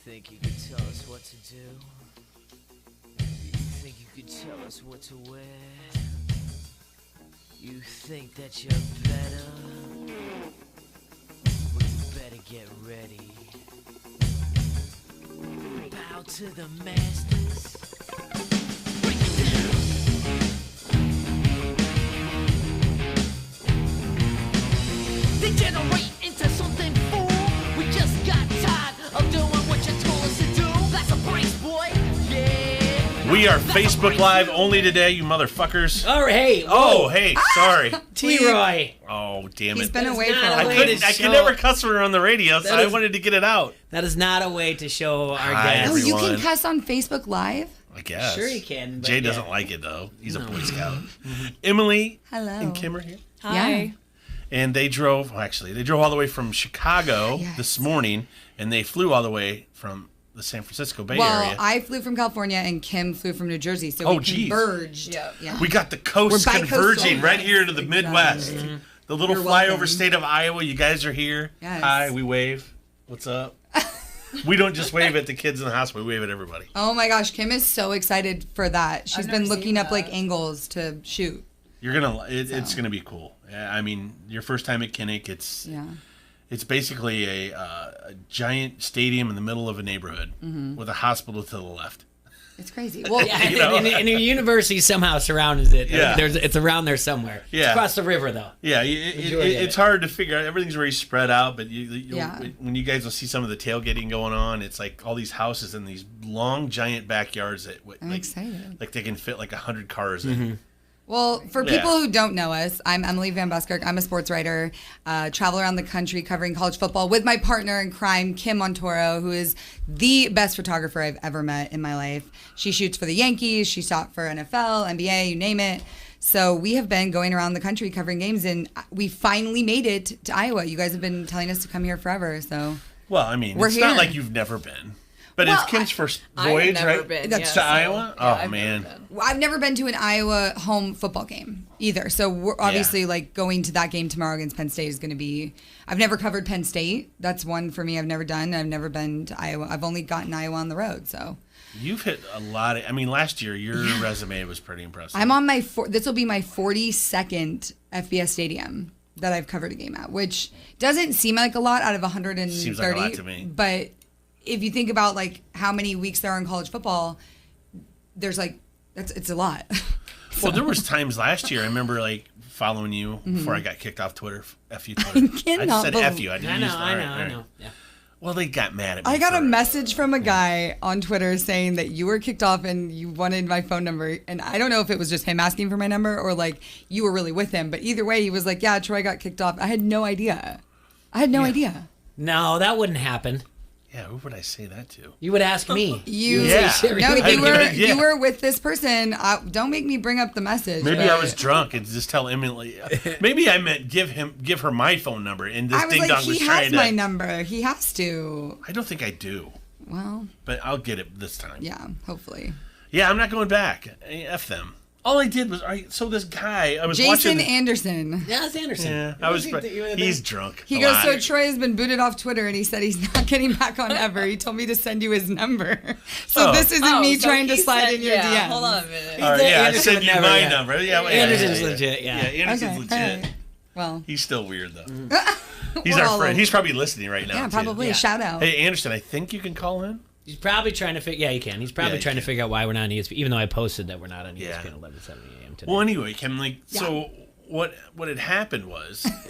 think you could tell us what to do? You think you could tell us what to wear? You think that you're better? Well, you better get ready. Bow to the masters. Break it down. Degenerate into something fool. We just got tired of doing what you told us to do. That's a break, boy. Yeah. We are Facebook Live only today, you motherfuckers. Oh, hey. Oh, hey, sorry. T-Roy. Oh, damn it. He's been away for not a a while. way to I show- could never cuss her on the radio, so I wanted to get it out. That is not a way to show our Hi, guests. Oh, you everyone. can cuss on Facebook Live? I guess. Sure you can. But Jay yeah. doesn't like it, though. He's a Boy Scout. Emily Hello. and Kim are here. Hi. And they drove all the way from Chicago Yes. this morning, and they flew all the way from the San Francisco Bay Well, Area. I flew from California and Kim flew from New Jersey, so Oh, we geez. converged. Yeah. We got the coast We're bi-coastal. converging right here to the Exactly. Midwest. The little You're flyover welcome. state of Iowa. You guys are here. Yes. Hi, we wave. What's up? We don't just wave at the kids in the house. We wave at everybody. Oh my gosh, Kim is so excited for that. She's been looking up like angles to shoot. You're gonna. It's gonna be cool. I mean, your first time at Kinnick. It's basically a giant stadium in the middle of a neighborhood with a hospital to the left. It's crazy. Well, Yeah, You know? and your university somehow surrounds it. Yeah. It's around there somewhere. Yeah. It's across the river, though. Yeah, Majority of it's it. hard to figure out. Everything's very spread out, but Yeah. when you guys will see some of the tailgating going on, it's like all these houses in these long, giant backyards that I'm excited. like they can fit like 100 cars in. Well, for Yeah. people who don't know us, I'm Emily Van Buskirk. I'm a sports writer, travel around the country covering college football with my partner in crime, Kim Montoro, who is the best photographer I've ever met in my life. She shoots for the Yankees. She shot for NFL, NBA, you name it. So we have been going around the country covering games, and we finally made it to Iowa. You guys have been telling us to come here forever, so Well, I mean, We're it's not here. like you've never been, but Well, it's Kim's first I've voyage, never right? been, That's yeah, to so- Iowa. yeah, Oh I've man. never been. Well, I've never been to an Iowa home football game either. So we're obviously like going to that game tomorrow against Penn State is going to be. I've never covered Penn State. That's one for me. I've never done. I've never been to Iowa. I've only gotten Iowa on the road. So You've hit a lot of. I mean, last year your resume was pretty impressive. I'm on my. This will be my 42nd FBS Stadium that I've covered a game at, which doesn't seem like a lot out of 130. Seems like a lot to me. But if you think about like how many weeks there are in college football, there's like it's a lot. Well, there was times last year. I remember like following you before I got kicked off Twitter. F you Twitter. I cannot just said believe- F you. I didn't I know, use I know, all I right. know. Yeah. Well, they got mad at me. I got a for- message from a guy on Twitter saying that you were kicked off and you wanted my phone number. And I don't know if it was just him asking for my number or like you were really with him. But either way, he was like, yeah, Troy got kicked off. I had no idea. idea. No, that wouldn't happen. Yeah, who would I say that to? You would ask me. You, Yeah. no, I- yeah. you were with this person. Don't make me bring up the message. Maybe but I was drunk and just tell Emily. Maybe I meant give her my phone number, and this I was ding like, dong was he trying has to. my number. He has to. I don't think I do, Well, but I'll get it this time. yeah, hopefully. Yeah, I'm not going back. F them. All I did was so this guy I was Jason watching. Anderson. Yeah, it's Anderson. Yeah, You I was. think that you were He's there? drunk. He a goes, lot. so Troy has been booted off Twitter, and he said he's not getting back on ever. He told me to send you his number. So Oh. this isn't me so trying to he slide said- in your yeah, DMs. Hold on a minute. All right, yeah, I Anderson sent would you never, my yeah. number. Yeah, Anderson's legit, yeah. Anderson's Okay, legit. all right. Well, He's still weird though. we're He's our all friend. over- He's probably listening right now. yeah, too. probably. Yeah. Shout out. Hey Anderson, I think you can call in. He's probably trying to figure. Yeah, you can. He's probably Yeah, trying you to can. figure out why we're not on ESPN, even though I posted that we're not on Yeah. ESPN 11:70 a.m. today. Well, anyway, Kim, like, Yeah. so what had happened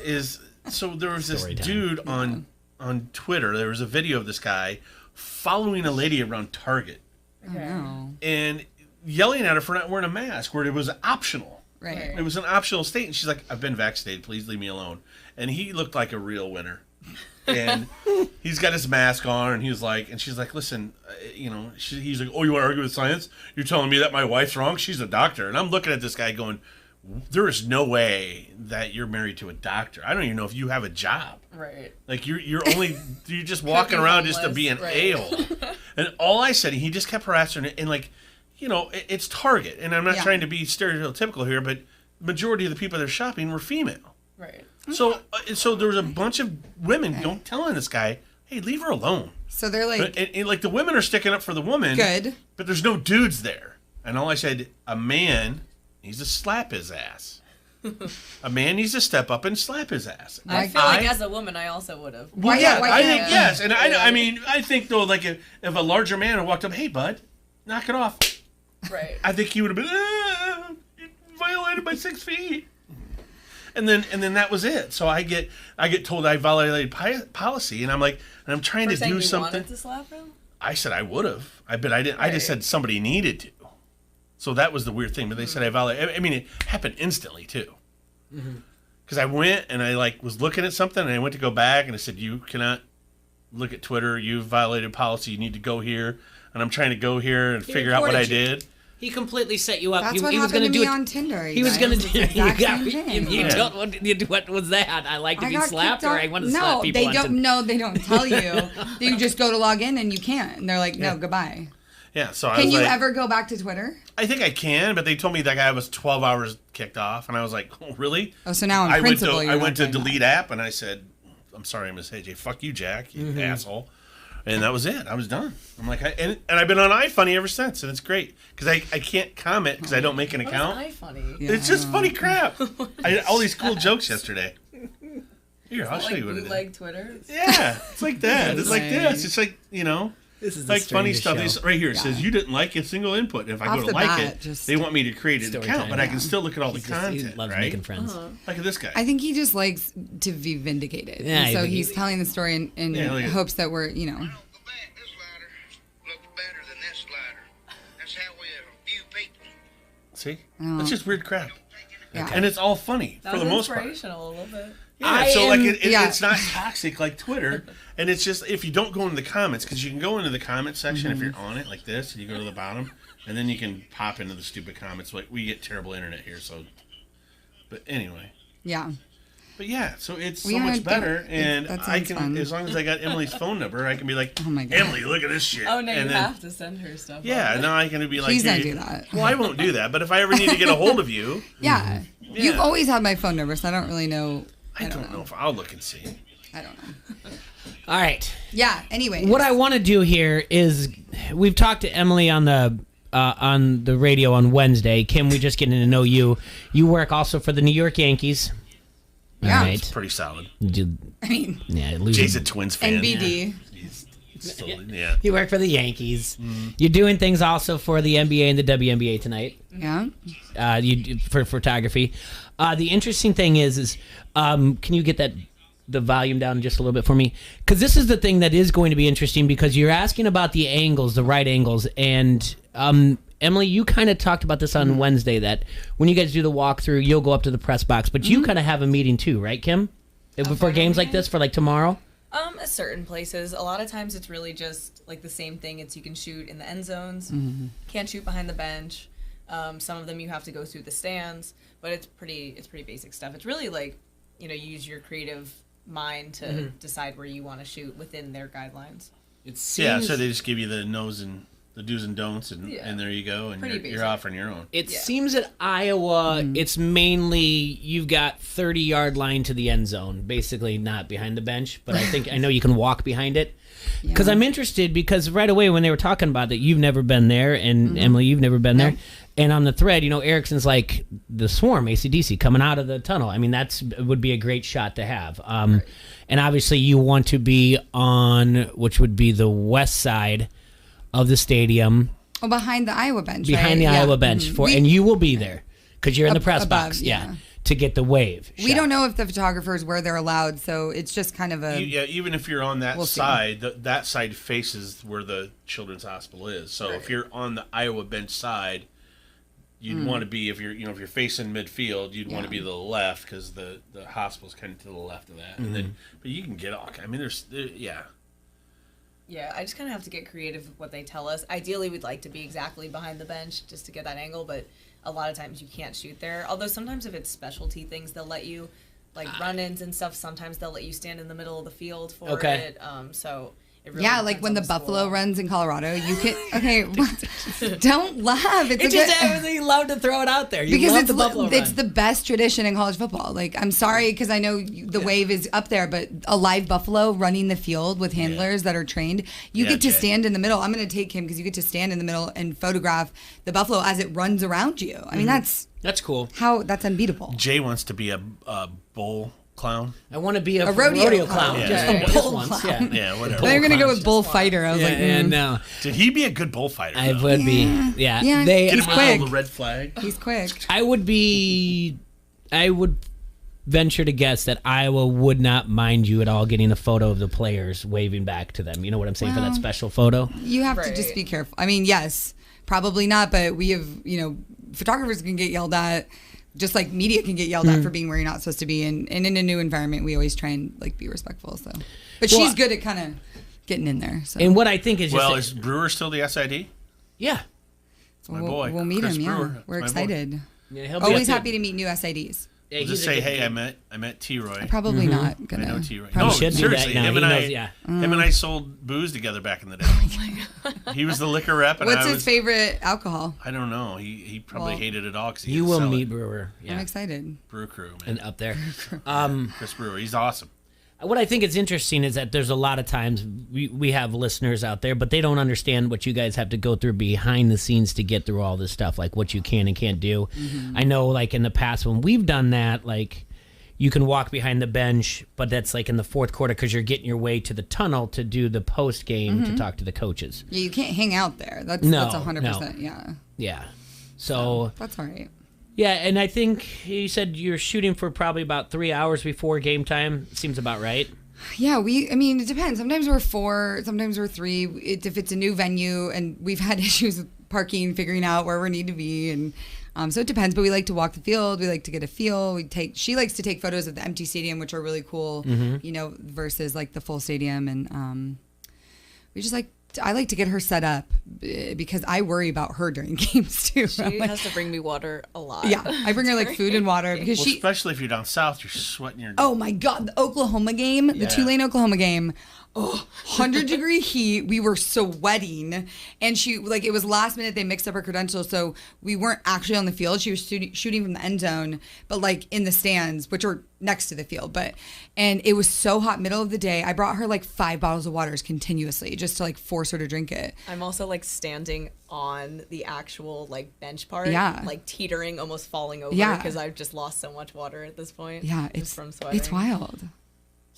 is so there was this Story time. dude on Twitter. There was a video of this guy following a lady around Target Oh, and yelling at her for not wearing a mask, where it was optional. right. It was an optional state, and she's like, "I've been vaccinated. Please leave me alone." And he looked like a real winner. And he's got his mask on, and he's like, and she's like, "Listen, he's like, oh, you want to argue with science? You're telling me that my wife's wrong? She's a doctor." And I'm looking at this guy going, there is no way that you're married to a doctor. I don't even know if you have a job. Right. Like you're just walking be around just to homeless, be an right. a-hole. And all I said, he just kept harassing her, and like, it's Target, and I'm not Yeah. trying to be stereotypical here, but majority of the people that are shopping were female. Right. So there was a bunch of women telling this guy, hey, leave her alone. So they're like, And, like, the women are sticking up for the woman. good. But there's no dudes there. And all I said, a man needs to slap his ass. A man needs to step up and slap his ass. I feel like as a woman, I also would have. Well, yeah, why I can't- think yes, and I mean, I think though, like if a larger man had walked up, hey bud, knock it off. Right. I think he would have been you violated my 6 feet, and then that was it. So I get told I violated policy, and I'm trying to do something. Wanted to slap him? I said I would have. I didn't. I just said somebody needed to. So that was the weird thing. But they said I violated. I mean, it happened instantly too. Because I went and I was looking at something and I went to go back and I said, you cannot look at Twitter. You've violated policy. You need to go here. And I'm trying to go here and figure out what I did. He completely set you up. That's he what was happened going to do me it. on Tinder. He was going to do. You What was that? I like to be got slapped, kicked or off- I want to slap people. they on don't. Tinder. No, they don't tell you. You just go to log in and you can't. And they're like, no, goodbye. Yeah. So I Can was you like, ever go back to Twitter? I think I can, but they told me that guy was 12 hours kicked off, and I was like, oh really? Oh, so now in I principle, went to you're not doing delete that. app, and I said, I'm sorry, Miss AJ. Fuck you, Jack. You asshole. And that was it. I was done. I'm like, and I've been on iFunny ever since, and it's great because I can't comment because I don't make an account. What is funny? Yeah, It's just funny crap. I had all these cool jokes yesterday. Here, I'll show Like you what it is. bootleg Twitter? Yeah, it's like that. It's like this. It's like, This is it's the like funny strangest stuff. show. It's right here. It says you didn't like a single input. And if I Off go to the like bat, it, just- they want me to create an Story account, time, but I yeah. can still look at all the He content. loves right? making friends. Look at this guy. I think he just likes to be vindicated. Yeah, And so he- he's telling the story in Yeah, look at- hopes that we're, Go back. This ladder looks better than this ladder. That's how we view people. See, Oh. it's just weird crap, yeah. and it's all funny That for was the most part. inspirational a little bit. Yeah, I so like am- yeah. it's not toxic like Twitter, and it's just if you don't go into the comments, because you can go into the comment section if you're on it like this, and you go to the bottom, and then you can pop into the stupid comments. Like we get terrible internet here, so. But anyway, Yeah. but yeah, so it's We so gotta much do- better, and that I sounds can fun. as long as I got Emily's phone number, I can be like, Oh my God. Emily, look at this shit. Oh, no, and you then, have to send her stuff. Yeah, now I can be like, Please don't hey, do that. Well, I won't do that, but if I ever need to get a hold of you, Yeah. Yeah. You've always had my phone number, so I don't really know. I don't know if I'll look and see. I don't know. All right. Yeah. Anyway. What I want to do here is, we've talked to Emily on the radio on Wednesday. Kim, we just getting to know you. You work also for the New York Yankees. Yeah. All right. Pretty solid. I mean, Yeah, Jay's a Twins fan. NBD. He's still, yeah. You work for the Yankees. You're doing things also for the NBA and the WNBA tonight. Yeah. For photography. The interesting thing is can you get the volume down just a little bit for me? Because this is the thing that is going to be interesting, because you're asking about the angles, the right angles, and Emily, you kind of talked about this on Wednesday, that when you guys do the walkthrough, you'll go up to the press box, but you kind of have a meeting too, right, Kim? For games like this, for like tomorrow? At certain places. A lot of times it's really just like the same thing. It's you can shoot in the end zones, can't shoot behind the bench. Some of them you have to go through the stands, but it's pretty basic stuff. It's really like, use your creative mind to decide where you want to shoot within their guidelines. It Yeah, seems, so they just give you the no's and the do's and don'ts, and, Yeah. and there you go, and Pretty you're basic. off on your own. it Yeah. seems at Iowa, it's mainly you've got 30-yard line to the end zone, basically not behind the bench, but I know you can walk behind it. Because I'm interested, because right away when they were talking about it, you've never been there, and Emily, you've never been there. And on the thread, Erickson's like the Swarm, AC/DC, coming out of the tunnel. I mean, would be a great shot to have. And obviously you want to be on, which would be the west side of the stadium, Oh, behind the Iowa bench. behind right? the Yeah. Iowa bench, Mhm. and you will be there because you're in the Up press above, box, yeah. to get the wave. We shot. don't know if the photographers where they're allowed, so it's just kind of a. Yeah, even if you're on that We'll see. side, that side faces where the Children's Hospital is. So if you're on the Iowa bench side, you'd want to be, if you're facing midfield, you'd want to be to the left, because the hospital's kind of to the left of that. And then, but you can get all. I mean, yeah. Yeah, I just kind of have to get creative with what they tell us. Ideally, we'd like to be exactly behind the bench just to get that angle, but a lot of times you can't shoot there. Although sometimes if it's specialty things, they'll let you, like run-ins and stuff, sometimes they'll let you stand in the middle of the field for Okay. it. So It really Yeah, like depends when on the school. buffalo runs in Colorado, you can. Okay, don't laugh. It's It's a just good, you love to throw it out there. You because love it's the buffalo it's run. the best tradition in college football. Like, I'm sorry because I know the wave is up there, but a live buffalo running the field with handlers that are trained, you Yeah, get to Jay. stand in the middle. I'm going to take him because you get to stand in the middle and photograph the buffalo as it runs around you. I mean, that's cool. that's unbeatable. Jay wants to be a bull clown. I want to be a rodeo clown. clown. Just Yeah. just Bull once, clown. yeah. Yeah, whatever. They're going to go clown. with bullfighter. I was Yeah, like, and no. Did he be a good bullfighter? I though? would be. Yeah. Yeah, They, Get he's him all quick. the red flag. He's quick. I would venture to guess that Iowa would not mind you at all getting a photo of the players waving back to them. You know what I'm saying, for that Well, special photo? You have to Right. just be careful. I mean, yes, probably not, but we have, photographers can get yelled at, just like media can get yelled at for being where you're not supposed to be. And in a new environment, we always try and like be respectful. So, but Well, she's good at kind of getting in there. So, And what I think is just Well, is Brewer still the SID? yeah. My we'll, boy, we'll meet Chris him. Yeah, Brewer. we're That's my boy. excited. Yeah, he'll be Always up happy to meet new SIDs. there. Yeah, Just he's a say, good hey, dude. I met T-Roy. Probably not gonna. I know T-Roy. Probably No, should do seriously, that now. him He and knows, I, yeah. him and I sold booze together back in the day. He was the liquor rep, and What's I his was. favorite alcohol? I don't know. He probably Well, hated it all because You will meet Brewer. I'm Yeah. excited. Brew Crew, man. And up there. Chris Brewer, he's awesome. What I think is interesting is that there's a lot of times we have listeners out there, but they don't understand what you guys have to go through behind the scenes to get through all this stuff, like what you can and can't do. I know, like in the past when we've done that, like you can walk behind the bench, but that's like in the fourth quarter because you're getting your way to the tunnel to do the post game to talk to the coaches. Yeah, you can't hang out there. That's No, 100%. Yeah, Yeah. So that's all right. yeah, and I think you said you're shooting for probably about 3 hours before game time. Seems about right. Yeah, I mean, it depends. Sometimes we're 4, sometimes we're 3. If it's a new venue and we've had issues with parking, figuring out where we need to be. And so it depends, but we like to walk the field. We like to get a feel. She likes to take photos of the empty stadium, which are really cool, versus like the full stadium. And we just I like to get her set up because I worry about her during games too. She has to bring me water a lot. Yeah, I bring her like food and water because Well, she. especially if you're down south, you're sweating your. Oh my God, the Oklahoma game, the Tulane Oklahoma game. 100-degree heat. We were sweating, and she it was last minute. They mixed up her credentials, so we weren't actually on the field. She was shooting from the end zone, but like in the stands, which are next to the field. And it was so hot, middle of the day. I brought her like 5 bottles of waters continuously just to like force her to drink it. I'm also like standing on the actual like bench part, Yeah. like teetering, almost falling over, Yeah. because I've just lost so much water at this point. Yeah, just from sweating. it's wild.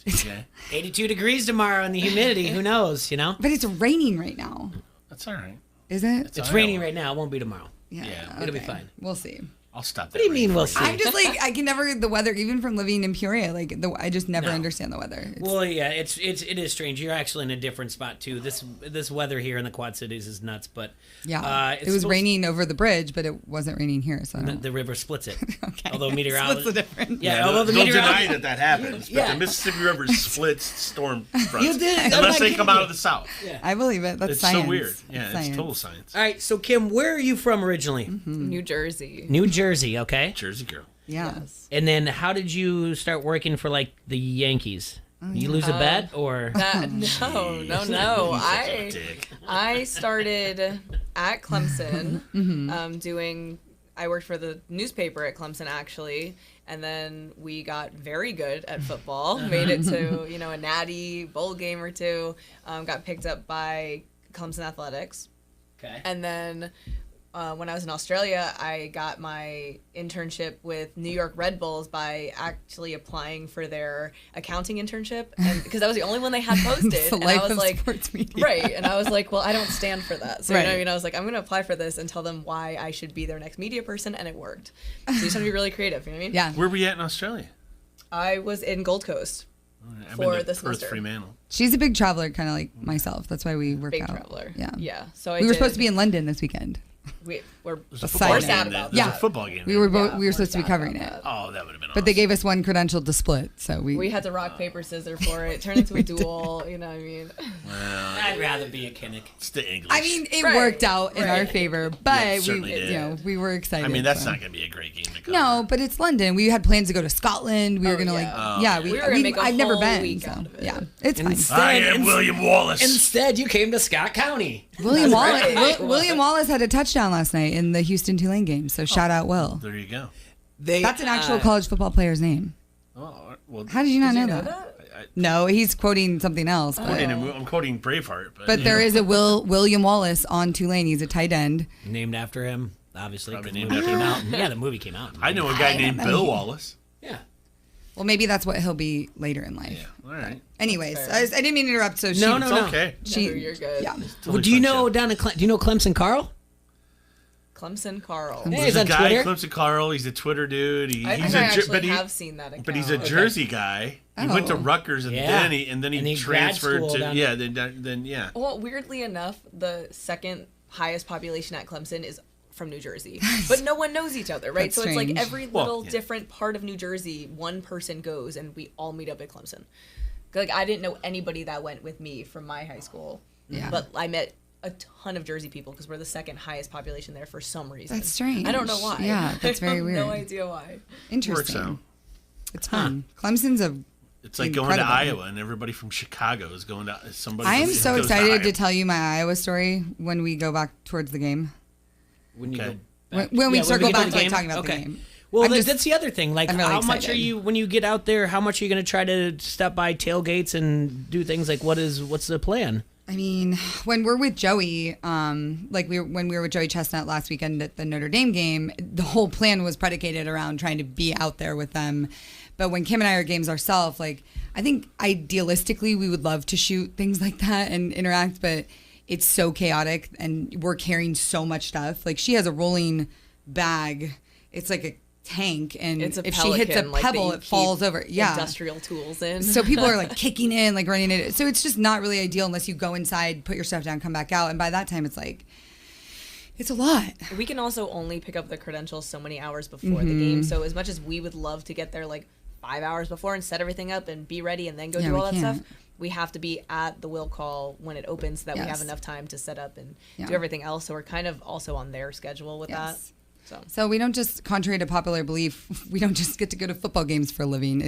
Okay. 82 degrees tomorrow and the humidity. Who knows, you know? But it's raining right now. That's all right. Is it? It's raining right now. It won't be tomorrow. Yeah, it'll be fine. We'll see. I'll stop that. What do you rain mean for we'll you. see? I'm just like I can never the weather, even from living in Peoria. I just never understand the weather. Well, yeah, it is strange. You're actually in a different spot too. This weather here in the Quad Cities is nuts. But Yeah, it's it was supposed- raining over the bridge, but it wasn't raining here. So I don't The river splits it. Okay. Although What's meteorologists, the difference? yeah, although the don't deny meteorologists, that happens, but Yeah. the Mississippi River splits storm fronts. You did. I'm Unless not they come kidding out you. of the south. I believe it. That's It's science. so weird. Yeah, it's science. total science. All right, so Kim, where are you from originally? New Jersey. New Jersey, okay. Jersey girl. Yeah. Yes. And then how did you start working for like the Yankees? You lose a bet or No. Dick. I started at Clemson, I worked for the newspaper at Clemson actually, and then we got very good at football, made it to a natty bowl game or two, got picked up by Clemson Athletics, okay. and then when I was in Australia, I got my internship with New York Red Bulls by actually applying for their accounting internship, and because that was the only one they had posted. It's the and life I was of like, sports media. right, and I was like, well, I don't stand for that. So you know what I Right. mean? I was like, I'm going to apply for this and tell them why I should be their next media person, and it worked. So you just have to be really creative. You know what I mean? Yeah. Where were you at in Australia? I was in Gold Coast. I've For been to the Perth, semester. Fremantle. She's a big traveler, kind of like myself. That's why we work Big out. traveler. Yeah. Yeah. So We were supposed to be in London this weekend. we're There's a A football side game. sad There. about There's that. a football game. We were there. both we were supposed to be sad covering about it, Oh, that would have been. but they awesome. gave us one credential to split, so We had to rock, paper, scissors for it. Turn into a duel. You know what I mean? Well, I'd rather be a Kinnick. it's the English. I mean, it Right, worked out in our right. favor, Yeah, but it we, certainly did. we were excited. I mean, that's so. not going to be a great game to cover. No, but it's London. We had plans to go to Scotland. We were gonna yeah. we We were gonna make a I'd never whole been. week So out of it. yeah, it's fine. I am William Wallace. Instead, you came to Scott County. William Wallace. right. William Wallace had a touchdown last night in the Houston Tulane game. So shout out Will. There you go. That's an actual college football player's name. Oh, well, How did you not Did you know know that? that? No, he's quoting something else. But, I'm quoting Braveheart, but there is a William Wallace on Tulane. He's a tight end. Named after him, obviously. Probably 'cause the named movie after came out. Yeah, the movie came out. I know a guy named know. Bill Wallace. Yeah. Well, maybe that's what he'll be later in life. Yeah. All right. Anyways, Fair. I didn't mean to interrupt. So she, No, It's no. okay. she, No, you're good. Yeah. Totally Well, do you know sunshine. down in do you know Clemson Carl? Clemson Carl. Hey, There's he's a on guy, Twitter. Clemson Carl. He's a Twitter dude. I He's think I a actually have seen that account. but he's a Jersey guy. He went to Oh. Rutgers and Yeah. then he And he grad transferred school to down then yeah. Well, weirdly enough, the second highest population at Clemson is from New Jersey, but no one knows each other, right? That's So it's like strange. every Well, little yeah. different part of New Jersey, one person goes, and we all meet up at Clemson. Like I didn't know anybody that went with me from my high school, Yeah. but I met a ton of Jersey people because we're the second highest population there for some reason. That's strange. I don't know why. Yeah, that's I very have weird. No idea why. Interesting. Works out. It's fun. Clemson's a. It's like going to Incredible. Iowa and everybody from Chicago is going to somebody. I am who so goes excited Iowa. to tell you my Iowa story when we go back towards the game. When you Okay. go When we Yeah, circle get to back the to like, game? talking about Okay. the game. Well, I'm just- that's the other thing. Like, I'm really how much are excited. you when you get out there? How much are you going to try to step by tailgates and do things like what's the plan? I mean, when we're with Joey, when we were with Joey Chestnut last weekend at the Notre Dame game, the whole plan was predicated around trying to be out there with them. But when Kim and I are games ourselves, like I think idealistically we would love to shoot things like that and interact, but it's so chaotic and we're carrying so much stuff. Like she has a rolling bag. It's like a tank, and It's a if she hits a pelican, like, that pebble, you it falls keep over. Yeah, Industrial tools in. so people are like kicking in, like running it. So it's just not really ideal unless you go inside, put your stuff down, come back out. And by that time, it's like, it's a lot. We can also only pick up the credentials so many hours before the Mm-hmm. game. So as much as we would love to get there like 5 hours before and set everything up and be ready and then go Yeah, do we all that stuff, can't. we have to be at the will call when it opens so that we Yes. have enough time to set up and Yeah. do everything else. So we're kind of also on their schedule with Yes. that. So So we don't just, contrary to popular belief, we don't just get to go to football games for a living.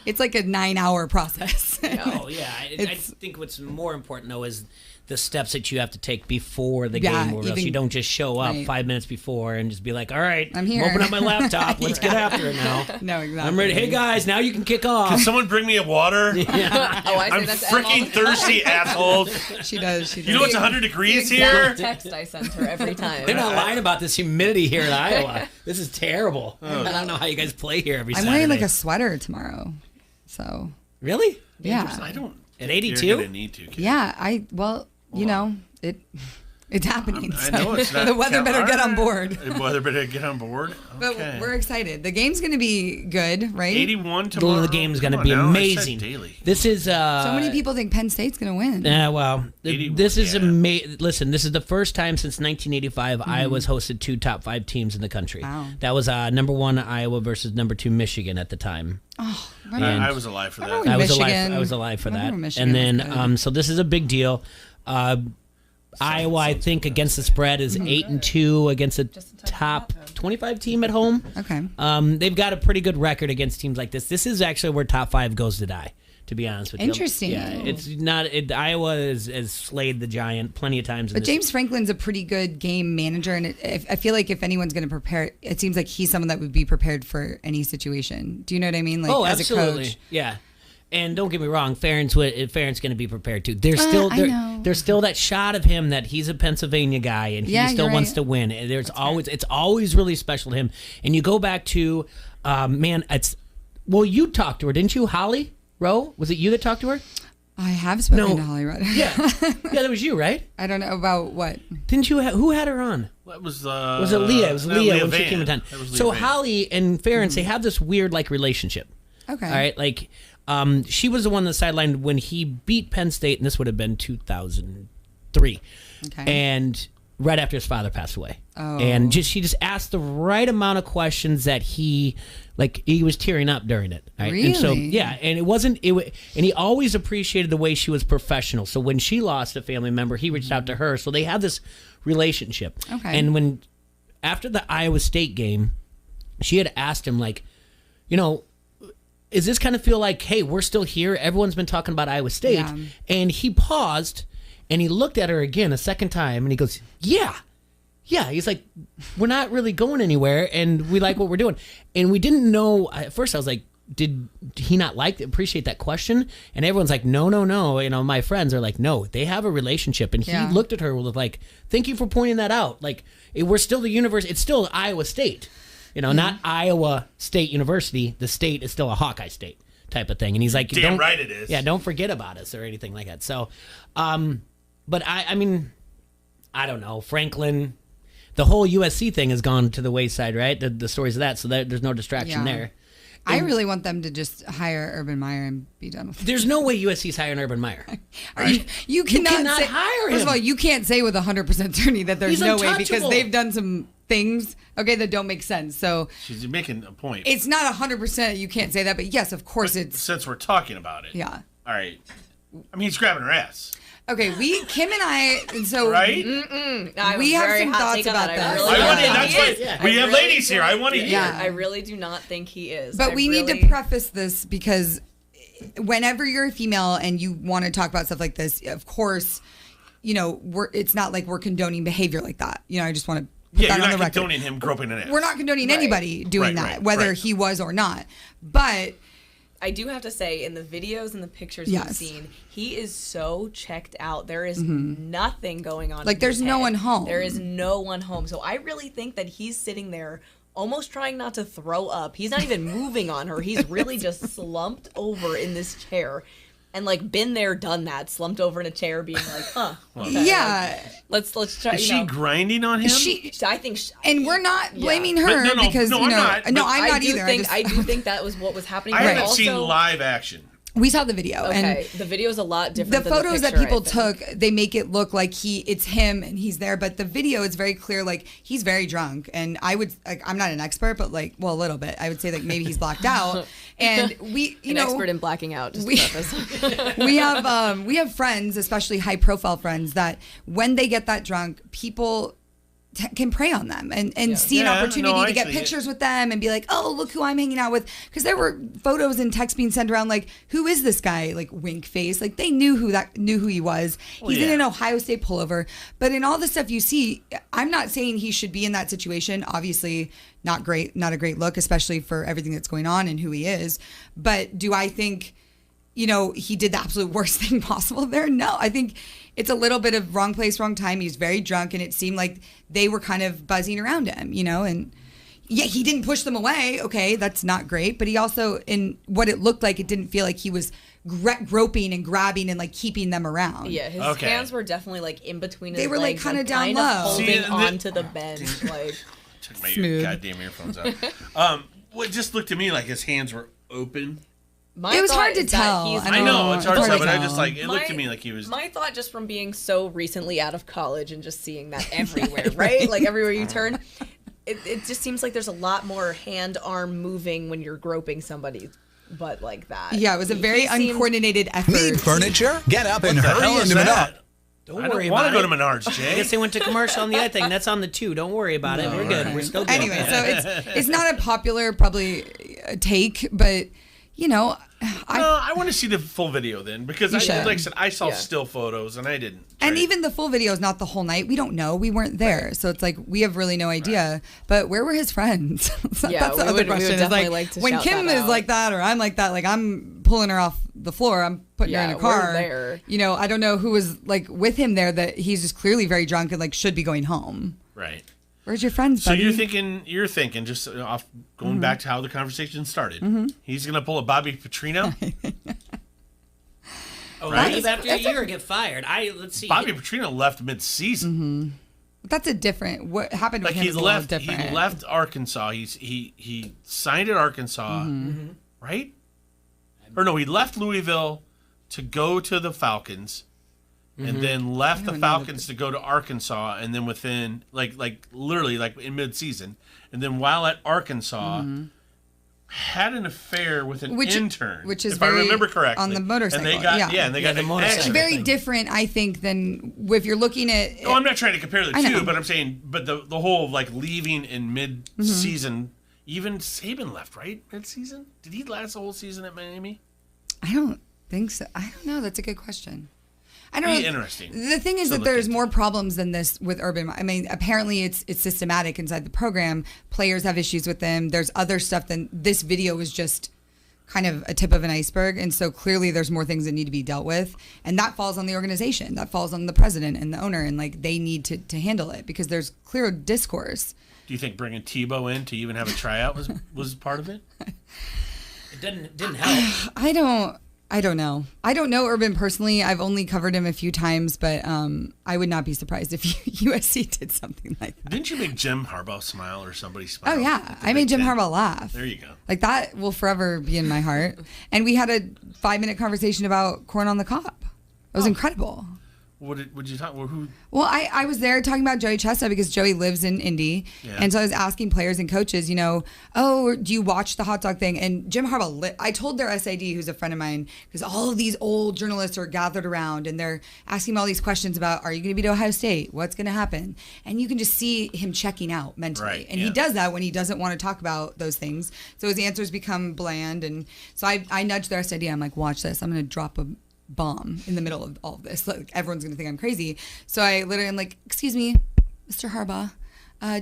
It's like a 9-hour process. Oh yeah, I It's- think what's more important though is the steps that you have to take before the Yeah, game, or else even- you don't just show up right. 5 minutes before and just be like, "All right, I'm here." Open up my laptop. Let's get after it now. No, exactly. I'm ready. Hey guys, now you can kick off." Can someone bring me a water? oh, I say I'm that's Emma. freaking thirsty, assholes. She does. She does. You know it's 100 degrees The here? exact text I sent her every time. They're not lying about this humidity here in Iowa. This is terrible. I don't know how you guys play here every I'm Saturday. wearing like a sweater tomorrow. So, Really? yeah. I don't. At think 82? You're gonna need to. Kid. Yeah, you know, it's happening. I so know it's not. the weather better get on board. The weather better get on board. But Okay. we're excited. The game's going to be good, right? 81 tomorrow. The game's going to Come be on now, I said amazing. daily. This is So many people think Penn State's going to win. Well, 81, this is yeah. Listen, this is the first time since 1985 Iowa's hosted two top 5 teams in the country. Wow. That was number 1 Iowa versus number 2 Michigan at the time. Remember- I was alive for that. Remember I was alive. Michigan. I was alive for Remember that. when Michigan And was then, good? so this is a big deal. Iowa, I think, against the spread is 8-2 against a top 25 team at home. Okay. They've got a pretty good record against teams like this. This is actually where top 5 goes to die, to be honest with you. Interesting. Yeah, it's not. Iowa has slayed the giant plenty of times. But James Franklin's a pretty good game manager, and I feel like if anyone's going to prepare, it seems like he's someone that would be prepared for any situation. Do you know what I mean? Like, Oh, as absolutely. a coach. Yeah. And don't get me wrong, Farron's going to be prepared too. There's I know. there's still that shot of him that he's a Pennsylvania guy and he Yeah, still you're wants right. to win. And it's always really special to him. And you go back to you talked to her, didn't you, Holly Rowe? Was it you that talked to her? I have spoken No. to Holly Rudd. Yeah, that was you, right? I don't know about what. Didn't you? Who had her on? That was Was it Leah? It was Leah when she Van. came in town. That was Leah So Van. Holly and Farron, they have this weird like relationship. Okay. All right, like she was the one that sidelined when he beat Penn State, and this would have been 2003. Okay. And right after his father passed away. Oh. And she just asked the right amount of questions that he was tearing up during it. Right? And so, Really? yeah, and and he always appreciated the way she was professional. So when she lost a family member, he reached out to her. So they had this relationship. Okay. And after the Iowa State game, she had asked him, like, you know, is this kind of feel like, hey, we're still here? Everyone's been talking about Iowa State. Yeah. And he paused and he looked at her again a second time and he goes, yeah. He's like, we're not really going anywhere and we like what we're doing. And we didn't know, at first I was like, did he not appreciate that question? And everyone's like, no. You know, my friends are like, no, they have a relationship. And he Yeah. looked at her with like, thank you for pointing that out. Like, we're still the universe. It's still Iowa State. You know, not Iowa State University. The state is still a Hawkeye State type of thing. And he's like, Damn right it is. Yeah, don't forget about us or anything like that. So, but I mean, I don't know. Franklin, the whole USC thing has gone to the wayside, right? The stories of that. So there's no distraction Yeah. there. I really want them to just hire Urban Meyer and be done with it. There's no way USC's hiring Urban Meyer. You cannot cannot hire First of him. all, you can't say with 100% certainty that there's He's no way because untouchable. they've done some things, okay, that don't make sense. So She's making a point. it's not 100%. You can't say that, but yes, of course it's. Since we're talking about it. Yeah. All right. I mean, he's grabbing her ass. Okay, Kim and I, and so Right? we have some thoughts about that. I Really want to. don't That's think he why is. we I have really ladies here. I want to hear. Yeah. I really do not think he is. But I we need really- to preface this because whenever you're a female and you want to talk about stuff like this, of course, you know, it's not like we're condoning behavior like that. You know, I just want to put Yeah, that you're on the not record. condoning him groping an ass. We're not condoning Right. anybody doing Right, that, right, whether right. he was or not. But I do have to say, in the videos and the pictures Yes. we've seen, he is so checked out. There is nothing going on. Like, in there's his no head. one home. There is no one home. So I really think that he's sitting there almost trying not to throw up. He's not even moving on her. He's really just slumped over in this chair. And like been there, done that, slumped over in a chair, being like, "Huh, okay, yeah, let's try." Is you she know. grinding on him? I think, and we're not blaming her But no, because no, you I'm know, not, no, but I'm I not do either. think I I do think that was what was happening. I but haven't also, seen live action. we saw the video Okay, and the video is a lot different. the than photos that picture, people I think. took, they make it look like it's him and he's there, but the video is very clear, like he's very drunk. And I would, like, I'm not an expert, but like, well, a little bit. I would say like maybe he's blacked out. And we, you An know, expert in blacking out. Just we- to preface. we have friends, especially high profile friends, that when they get that drunk, people can prey on them and see an Yeah, opportunity no, to I get see pictures with them and be like, oh, look who I'm hanging out with. Because there were photos and texts being sent around like, who is this guy? Like wink face. Like they knew who he was. He's in yeah. an Ohio State pullover. But in all the stuff you see, I'm not saying he should be in that situation. Obviously, not great, not a great look, especially for everything that's going on and who he is. But do I think, you know, he did the absolute worst thing possible there? No, I think it's a little bit of wrong place, wrong time. He's very drunk, and it seemed like they were kind of buzzing around him, you know, and yeah, he didn't push them away. Okay, that's not great. But he also, in what it looked like, it didn't feel like he was groping and grabbing and like keeping them around. Yeah, his Okay. hands were definitely like in between his They were, like, legs, kinda down low. holding See, onto the bench. Like, Took my Smooth. goddamn earphones out. What just looked to me like his hands were open. my It was thought hard to is that tell. he's I know it's hard to tell, but I tell. just like it looked to me like he was. My thought, just from being so recently out of college and just seeing that everywhere, right? Like everywhere you turn, it just seems like there's a lot more hand-arm moving when you're groping somebody, but like that. Yeah, it was a very He seemed- uncoordinated effort. Need furniture? Get up and What the hell hurry is into Menard. that? Don't I worry don't want about to go it. to Menards, I Jay. guess they went to commercial on the other thing. That's on the 2. Don't worry about it. We're good. We're still good. Anyway, so it's not a popular probably take, but you know, I want to see the full video then because, should. like I said, I saw Yeah. still photos and I didn't. and right? even the full video is not the whole night. We don't know. We weren't there, so it's like we have really no idea. But where were his friends? Yeah, That's the we other would question. Is definitely like, like to when shout Kim that is out. like that, or I'm like that, like I'm pulling her off the floor. I'm putting her in Yeah, a we're car. there. You know, I don't know who was like with him there. That he's just clearly very drunk and like should be going home. right. Where's your friends, So buddy? you're thinking just off going back to how the conversation started. He's gonna pull a Bobby Petrino. Oh, Right? leave after a year or get fired. Let's see. Bobby Petrino left mid-season. That's a different. What happened with Like him he is a little left. different. He left Arkansas. He signed at Arkansas, right? Or no, he left Louisville to go to the Falcons. and then left the Falcons to go to Arkansas, and then within literally in mid-season, and then while at Arkansas. Had an affair with an intern, which is if very I remember correctly, on the motorcycle. And they got and they got the motorcycle. It's very different, I think, than if you're looking at. No, I'm not trying to compare the two, but I'm saying, but the whole leaving in mid-season, even Saban left right mid-season. Did he last the whole season at Miami? I don't think so. I don't know. That's a good question. I don't know. Interesting. The thing is that there's more problems than this with Urban. I mean, apparently it's systematic inside the program. Players have issues with them. There's other stuff than this video is just kind of a tip of an iceberg. And so clearly there's more things that need to be dealt with. And that falls on the organization. That falls on the president and the owner. And they need to handle it because there's clear discourse. Do you think bringing Tebow in to even have a tryout was part of it? It didn't help. I don't know. I don't know Urban personally. I've only covered him a few times, but I would not be surprised if USC did something like that. Didn't you make Jim Harbaugh smile or somebody smile? Oh, yeah. I made Jim Harbaugh laugh. There you go. That will forever be in my heart. And we had a 5-minute conversation about corn on the cob. It was incredible. What did you talk? Who? Well, I was there talking about Joey Chestnut because Joey lives in Indy. Yeah. And so I was asking players and coaches, do you watch the hot dog thing? And Jim Harbaugh, I told their SID, who's a friend of mine, because all of these old journalists are gathered around and they're asking him all these questions about, are you going to beat Ohio State? What's going to happen? And you can just see him checking out mentally. Right, and he does that when he doesn't want to talk about those things. So his answers become bland. And so I nudged their SID. I'm like, watch this. I'm going to drop a bomb in the middle of all of this. Everyone's gonna think I'm crazy. So I literally am like, excuse me, Mr. Harbaugh,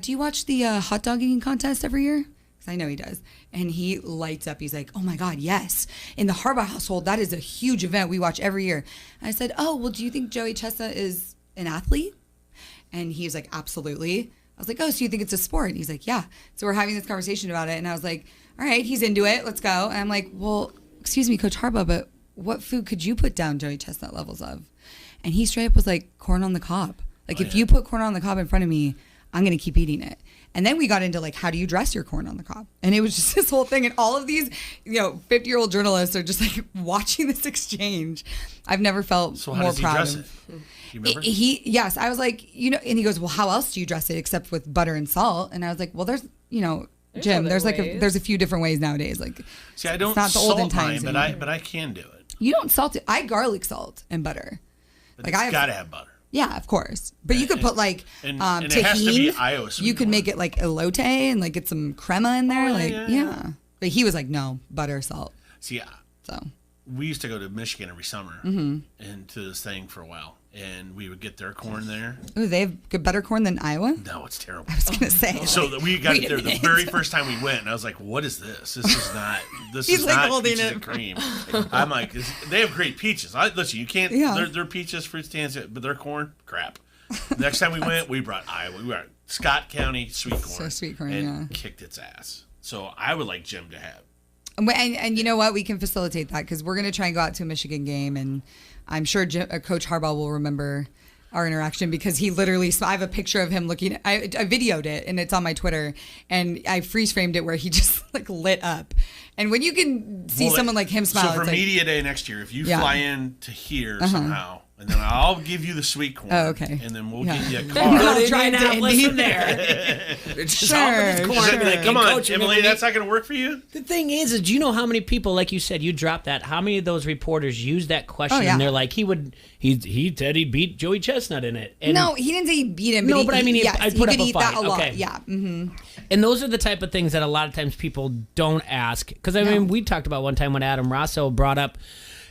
do you watch the hot dog eating contest every year? Because I know he does. And he lights up. He's like, oh my God, yes. In the Harbaugh household, that is a huge event we watch every year. And I said, oh, well, do you think Joey Chestnut is an athlete? And he was like, absolutely. I was like, oh, so you think it's a sport? And he's like, yeah. So we're having this conversation about it. And I was like, all right, he's into it. Let's go. And I'm like, well, excuse me, Coach Harbaugh, but what food could you put down Joey Chestnut levels of? And he straight up was like, corn on the cob. If you put corn on the cob in front of me, I'm going to keep eating it. And then we got into how do you dress your corn on the cob? And it was just this whole thing. And all of these, 50-year-old journalists are just watching this exchange. I've never felt more proud of. Do you remember? Yes. I was like, and he goes, well, how else do you dress it except with butter and salt? And I was like, well, there's, Jim, there's there's a few different ways nowadays. See, I don't it's not the salt olden times mine, but I can do it. You don't salt it. I garlic salt and butter. But it's got to have butter. Yeah, of course. But you could put and it has to be tahini. Iowa You could make it elote and get some crema in there. Yeah. But he was like, no, butter, salt. See, so we used to go to Michigan every summer and to this thing for a while. And we would get their corn there. Ooh, they have good better corn than Iowa? No, it's terrible. I was going to say. So we got there the very first time we went, and I was like, what is this? This is not, He's is like not holding peaches it. and cream. I'm like, they have great peaches. Listen, you can't, they're peaches, fruit stands, but their corn, crap. Next time we went, we brought Iowa. We brought Scott County sweet corn. So sweet corn, and kicked its ass. So I would like Jim to have. And you know what? We can facilitate that because we're going to try and go out to a Michigan game, and I'm sure Coach Harbaugh will remember our interaction because he literally, I have a picture of him looking, I videoed it and it's on my Twitter and I freeze framed it where he just lit up. And when you can see someone like him smile. So for Media Day next year, if you fly in to here somehow, and then I'll give you the sweet corn. Oh, okay. And then we'll get you a car. I'll try to listen there. Sure. Come on, Emily, that's not going to work for you? The thing is, do you know how many people, like you said, you dropped that, how many of those reporters use that question and they're like, he said he'd beat Joey Chestnut in it. And no, he didn't say he beat him. No, but I mean, I put up could a eat fight. that a lot. Okay. Yeah. Mm-hmm. And those are the type of things that a lot of times people don't ask. Because, I mean, we talked about one time when Adam Rosso brought up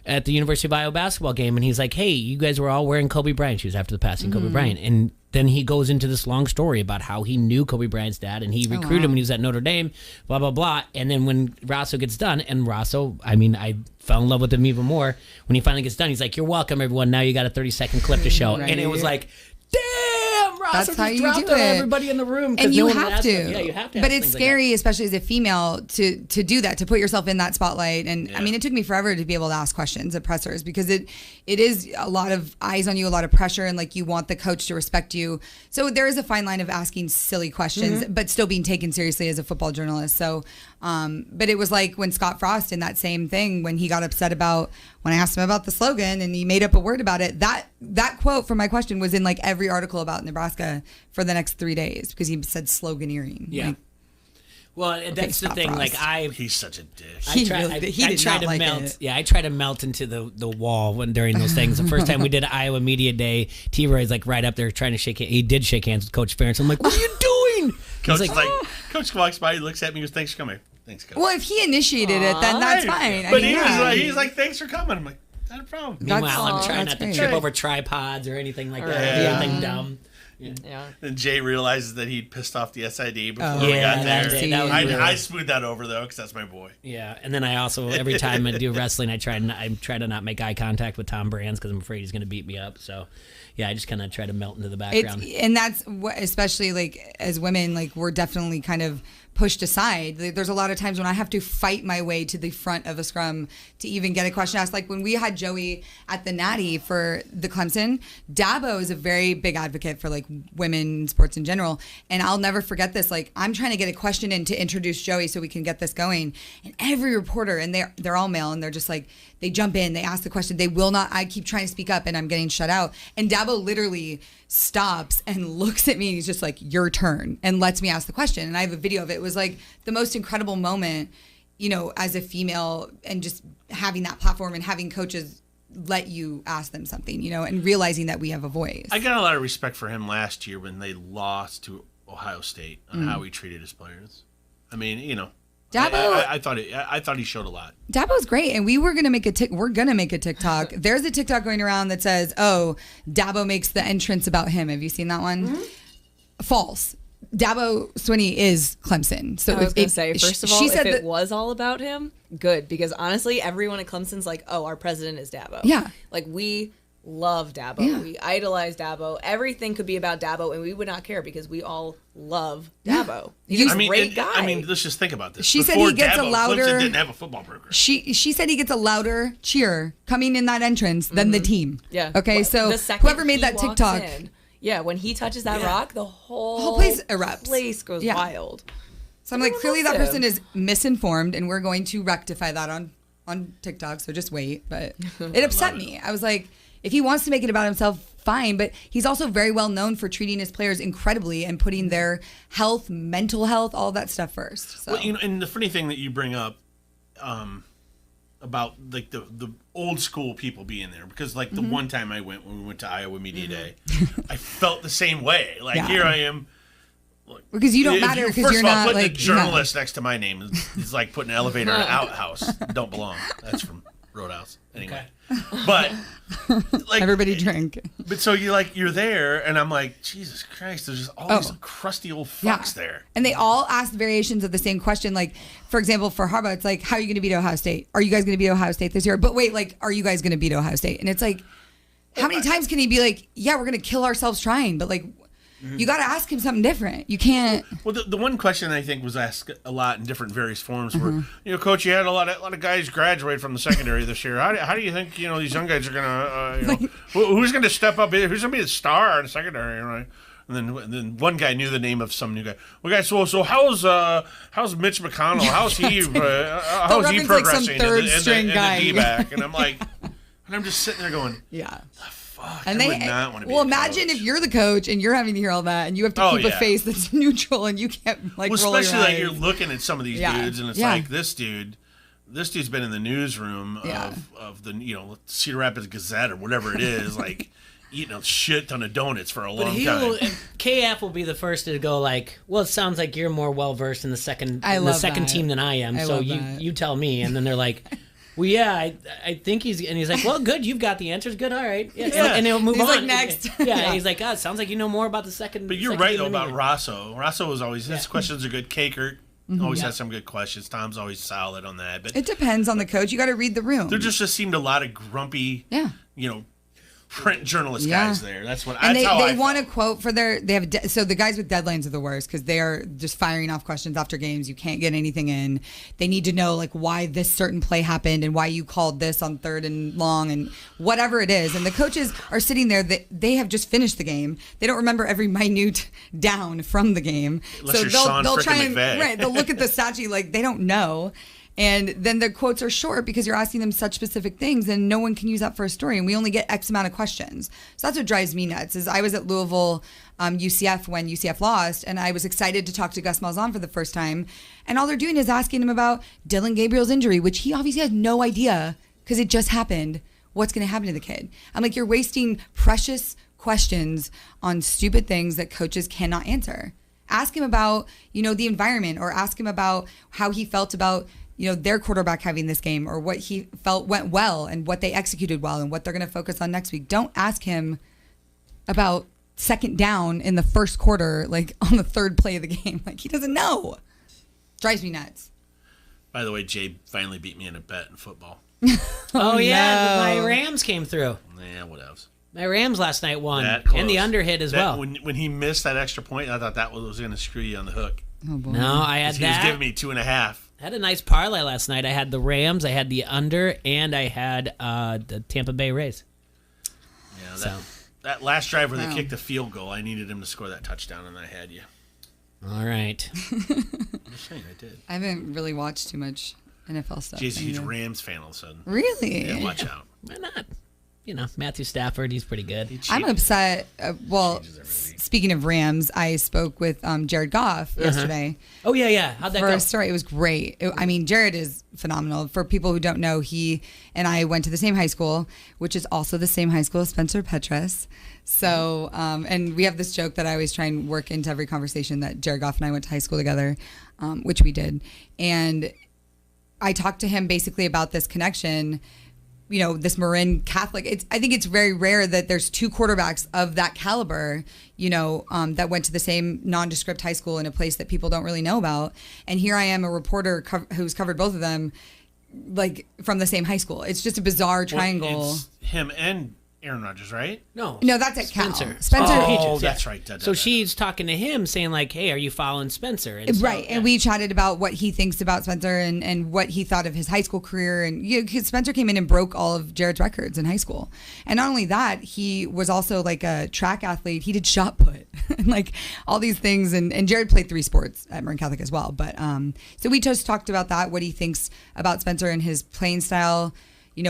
at the University of Iowa basketball game, and he's like, hey, you guys were all wearing Kobe Bryant shoes after the passing Kobe Bryant. And then he goes into this long story about how he knew Kobe Bryant's dad, and he recruited him when he was at Notre Dame, blah, blah, blah. And then when Rosso gets done, and Rosso, I mean, I fell in love with him even more. When he finally gets done, he's like, you're welcome, everyone. Now you got a 30-second clip to show. Right. And it was like, damn, Rosso That's how just you dropped do on it. everybody in the room. And no you one have to. Yeah, you have to. But it's scary, especially as a female, to do that, to put yourself in that spotlight. And I mean, it took me forever to be able to ask questions at pressers because it is a lot of eyes on you, a lot of pressure, and like you want the coach to respect you. So there is a fine line of asking silly questions, but still being taken seriously as a football journalist. So But it was like when Scott Frost in that same thing, when he got upset about, when I asked him about the slogan and he made up a word about it, that quote from my question was in like every article about Nebraska for the next 3 days because he said sloganeering. Yeah. Like, Well, that's the thing. Frost. Like He's such a dick. He did not like it. Yeah, I try to melt into the wall during those things. The first time we did Iowa Media Day, T-Roy's like right up there trying to shake hands. He did shake hands with Coach Ferentz. I'm like, what are you doing? Coach is like, Coach walks by, he looks at me, he goes, thanks for coming. Thanks, Coach. Well, if he initiated it, then that's fine. But he's like, thanks for coming. I'm like, not a problem. Meanwhile, I'm trying that's not to great. trip over tripods or anything like that. Yeah. Anything dumb. Yeah. And Jay realizes that he'd pissed off the SID before Oh, we yeah, got that there. was weird. I smoothed that over though, because that's my boy. Yeah, and then I also every time I do wrestling, I try to not make eye contact with Tom Brands because I'm afraid he's going to beat me up. So, yeah, I just kind of try to melt into the background. And that's what, especially like as women, like we're definitely kind of pushed aside. There's a lot of times when I have to fight my way to the front of a scrum to even get a question asked. Like when we had Joey at the Natty for the Clemson, Dabo is a very big advocate for like women sports in general. And I'll never forget this. Like I'm trying to get a question in to introduce Joey so we can get this going. And every reporter, and they're all male, and they're just like, they jump in, they ask the question. They will not, I keep trying to speak up and I'm getting shut out. And Dabo literally stops and looks at me and he's just like, your turn, and lets me ask the question. And I have a video of it. It was like the most incredible moment, you know, as a female, and just having that platform and having coaches let you ask them something, you know, and realizing that we have a voice. I got a lot of respect for him last year when they lost to Ohio State on how he treated his players. I mean, you know, Dabo, I thought he showed a lot. Dabo's great, and we're gonna make a TikTok. There's a TikTok going around that says, "Oh, Dabo makes the entrance about him." Have you seen that one? Mm-hmm. False. Dabo Swinney is Clemson. So I was going to say, first of all, she said if it was all about him, good, because honestly, everyone at Clemson's like, "Oh, our president is Dabo." Yeah. Like we love Dabo. Yeah. We idolize Dabo. Everything could be about Dabo, and we would not care because we all love Dabo. He's a great guy. I mean, let's just think about this. She said Before he gets a Dabo, louder- Clemson didn't have a football program. She said he gets a louder cheer coming in that entrance than the team. Yeah. Okay, Well, so the second whoever made he that walks TikTok, in, yeah, when he touches that rock, the whole place erupts. Place goes Yeah. wild. so I'm like, clearly that Impressive. person is misinformed, and we're going to rectify that on TikTok. So just wait. But it upset me. I was like, if he wants to make it about himself, fine. But he's also very well known for treating his players incredibly and putting their health, mental health, all that stuff first. So. Well, you know, and the funny thing that you bring up about like the old school people being there, because like the one time I went when we went to Iowa Media Day, I felt the same way. Like Yeah. here I am. Because you don't If matter, because first you're of all, not putting like a journalist next to my name is like putting an elevator in an outhouse. Don't belong. That's from Roadhouse. Anyway, but like everybody drink. But so you're there, and I'm like, Jesus Christ, there's just all these crusty old fucks there. And they all ask variations of the same question. Like, for example, for Harbaugh, it's like, how are you going to beat Ohio State? Are you guys going to beat Ohio State this year? But wait, like, are you guys going to beat Ohio State? And it's like, how many times can he be like, yeah, we're going to kill ourselves trying, but like, you got to ask him something different. You can't. Well, the one question I think was asked a lot in different various forms were, you know, Coach, you had a lot of guys graduate from the secondary this year. How do you think, you know, these young guys are gonna, you know, who's going to step up? Who's going to be the star in the secondary, right? And then one guy knew the name of some new guy. Well, guys, so how's Mitch McConnell? How's he how's he reference, like, some progressing in third-string the guy. D-back? And I'm like, and I'm just sitting there going, Yeah. fuck, And I would not want to be. well, a imagine coach. if you're the coach and you're having to hear all that, and you have to keep a yeah. face that's neutral, and you can't like Well, roll especially your like eyes. you're looking at some of these Yeah. dudes, and it's Yeah. like this dude's been in the newsroom Yeah. of the, you know, Cedar Rapids Gazette or whatever it is, like eating a shit ton of donuts for a long time. KF will be the first to go like, well, it sounds like you're more well versed in the second love that. team than I am. I So love you that. you tell me, and then they're like, well, yeah, I think he's like, well, good, you've got the answers, good, all right, yeah, and he'll move He's on. like, next. yeah, Yeah. He's like, oh, it sounds like you know more about the second. But you're second right team though than about me." Rosso. Rosso was always his questions are good. Kakert always Yeah. has some good questions. Tom's always solid on that. But It depends on the coach. You got to read the room. there just seemed a lot of grumpy, Yeah. you know, print journalist Yeah. guys there. That's what. And That's how they I want a felt. quote for their. They have so the guys with deadlines are the worst because they are just firing off questions after games. You can't get anything in. They need to know like why this certain play happened and why you called this on 3rd and long and whatever it is. And the coaches are sitting there. They have just finished the game. They don't remember every minute down from the game. Unless so you're Sean they'll frickin' try and McVay. they'll look at the stat sheet like they don't know. And then the quotes are short because you're asking them such specific things and no one can use that for a story. And we only get X amount of questions. So that's what drives me nuts is I was at Louisville UCF when UCF lost and I was excited to talk to Gus Malzahn for the first time. And all they're doing is asking him about Dylan Gabriel's injury, which he obviously has no idea because it just happened. What's going to happen to the kid? I'm like, you're wasting precious questions on stupid things that coaches cannot answer. Ask him about, the environment or ask him about how he felt about their quarterback having this game or what he felt went well and what they executed well and what they're going to focus on next week. Don't ask him about second down in the first quarter, like on the 3rd play of the game. Like he doesn't know. Drives me nuts. By the way, Jay finally beat me in a bet in football. Oh, yeah, no. my Rams came through. Yeah, what else? My Rams last night won, That close. and the under hit as That- well. When he missed that extra point, I thought that was going to screw you on the hook. Oh boy. No, I had He was that. giving me 2.5. I had a nice parlay last night. I had the Rams, I had the under, and I had the Tampa Bay Rays. Yeah, that last drive where Wow. they kicked the field goal, I needed him to score that touchdown, and I had you. All right. I'm just saying, I did. I haven't really watched too much NFL stuff. Jay's a huge either. Rams fan all of a sudden. Really? Yeah, watch out. Why not? Matthew Stafford, he's pretty good. I'm upset. Changes every week. Speaking of Rams, I spoke with Jared Goff yesterday Oh, yeah. How'd that for go? a story. It was great. Jared is phenomenal. For people who don't know, he and I went to the same high school, which is also the same high school as Spencer Petras. So, and we have this joke that I always try and work into every conversation that Jared Goff and I went to high school together, which we did. And I talked to him basically about this connection, this Marin Catholic. I think it's very rare that there's 2 quarterbacks of that caliber, that went to the same nondescript high school in a place that people don't really know about. And here I am, a reporter who's covered both of them, like from the same high school. It's just a bizarre triangle. Well, it's him and Aaron Rodgers, right? No, No, that's at Cal. Spencer. Spencer. Oh, Patriots, yeah. that's right. So she's talking to him, saying like, "Hey, are you following Spencer?" And so, Right, yeah. and we chatted about what he thinks about Spencer and what he thought of his high school career, and 'cause Spencer came in and broke all of Jared's records in high school, and not only that, he was also like a track athlete. He did shot put and like all these things, and Jared played 3 sports at Marin Catholic as well. But so we just talked about that, what he thinks about Spencer and his playing style,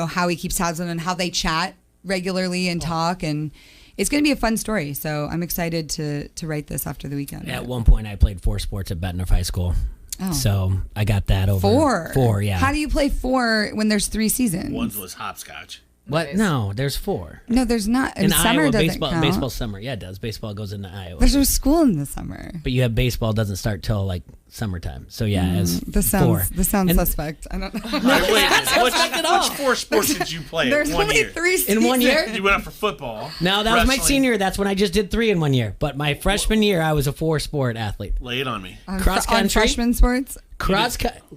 how he keeps tabs on him and how they chat regularly and talk, and it's going to be a fun story. So I'm excited to write this after the weekend. At one point, I played 4 sports at Bettendorf High School. Oh. So I got that over. 4, yeah. How do you play 4 when there's 3 seasons? One was hopscotch. What? Nice. No, there's 4. No, there's not. In Summer Iowa, doesn't baseball, count. baseball summer. Yeah, it does. Baseball goes into Iowa. There's no school in the summer. But you have baseball doesn't start till like summertime. So yeah, as This 4. sounds And- suspect. I don't know. All right, wait, which at all. 4 sports did you play There's in one only year? 3 seasons. In 1 year? You went up for football. No, that was my wrestling. senior year. That's when I just did 3 in 1 year. But my freshman year, I was a 4-sport athlete. Lay it on me. Cross On country? freshman sports.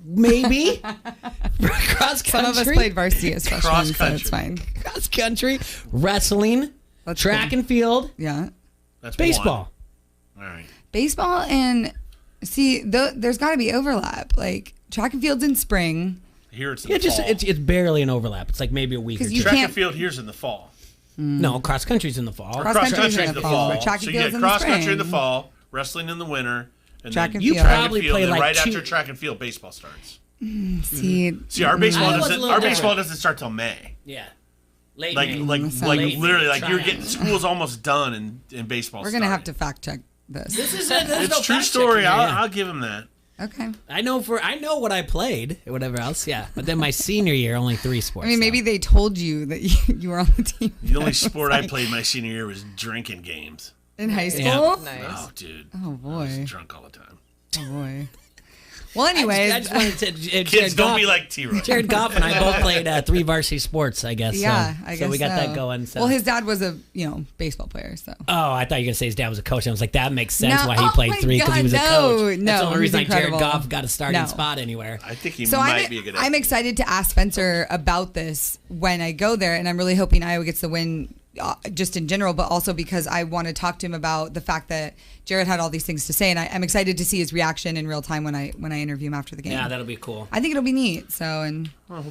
Maybe. Cross country. Some of us played varsity as freshmen, Cross so country. it's fine. cross country, wrestling, That's track good. and field, Yeah. That's baseball. One. All right. Baseball and there's got to be overlap. Like track and field's in spring. Here it's in Yeah, the just fall. it's barely an overlap. It's like maybe a week or 'Cause two. you Track can't- and field here's in the fall. No, cross country's in the fall. Cross Cross country's country in in the the fall, fall. but track and So you get field's in the cross country in the spring. fall, wrestling in the winter, and Track then and You field. probably field, play and then like right 2 after track and field, baseball starts. See, See, our baseball Iowa's a doesn't. little Our baseball different. doesn't start till May. Yeah. Late Like, May. like, sounds like, late literally, like you're tryouts. getting school's almost done in baseball. we're gonna have starting. to fact check this. This is it. There's It's no true fact story. checking here, yeah. I'll give him that. Okay. I know what I played, whatever else, yeah. But then my senior year, only 3 sports. I mean, maybe they told you that you were on the team. The only sport I played my senior year was drinking games. in high Yeah. school. Nice. Oh, dude. Oh I was boy. drunk all the time. Oh boy. Well, anyways, I just wanted to. Kids, Jared don't Goff- be like T-Roy. Jared Goff and I both played 3 varsity sports, I guess. yeah, so, I guess so we got that going. So. Well, his dad was a baseball player, so. Oh, I thought you were gonna say his dad was a coach. And I was like, that makes sense No, why he oh played my 3 because he God, was a no, coach. no, That's the only he's reason like Jared incredible. Goff got a starting No. spot anywhere. I think he So might be a good I'm excited to ask Spencer about this when I go there, and I'm really hoping Iowa gets the win just in general, but also because I want to talk to him about the fact that Jared had all these things to say, and I'm excited to see his reaction in real time when I interview him after the game. Yeah, that'll be cool. I think it'll be neat. So, and I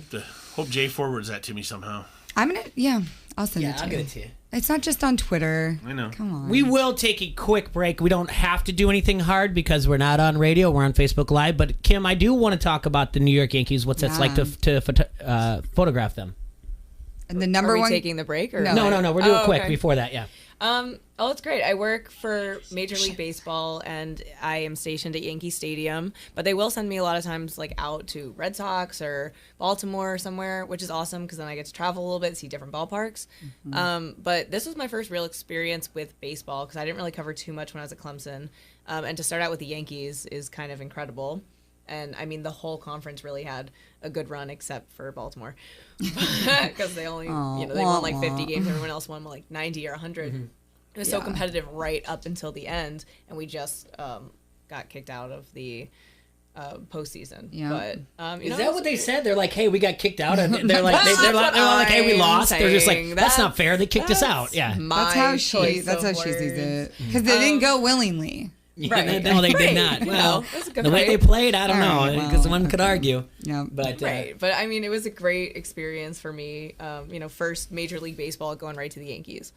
hope Jay forwards that to me somehow. I'll send it to you. I'll get it to you. It's not just on Twitter. I know. Come on. We will take a quick break. We don't have to do anything hard because we're not on radio. We're on Facebook Live. But, Kim, I do want to talk about the New York Yankees, what's it's like to photograph them. And the number Are we one. taking the break? Or No. We're doing it quick okay. before that, yeah. It's great. I work for Major League Baseball, and I am stationed at Yankee Stadium. But they will send me a lot of times, like, out to Red Sox or Baltimore or somewhere, which is awesome because then I get to travel a little bit, see different ballparks. But this was my first real experience with baseball because I didn't really cover too much when I was at Clemson. And to start out with the Yankees is kind of incredible. And I mean, the whole conference really had a good run except for Baltimore because they only, they won like 50 games. Everyone else won like 90 or 100. Mm-hmm. It was so competitive right up until the end, and we just got kicked out of the postseason. Yeah. But is that what they said? They're like, "Hey, we got kicked out," and they're like, they're like, "Hey, we lost." They're just like, "That's not fair. They kicked us out." Yeah, that's how she sees it because they didn't go willingly. Yeah, right. No, they did not. Well, the way they played, I don't know, because one could argue. Yeah, but but I mean, it was a great experience for me. First Major League Baseball going right to the Yankees.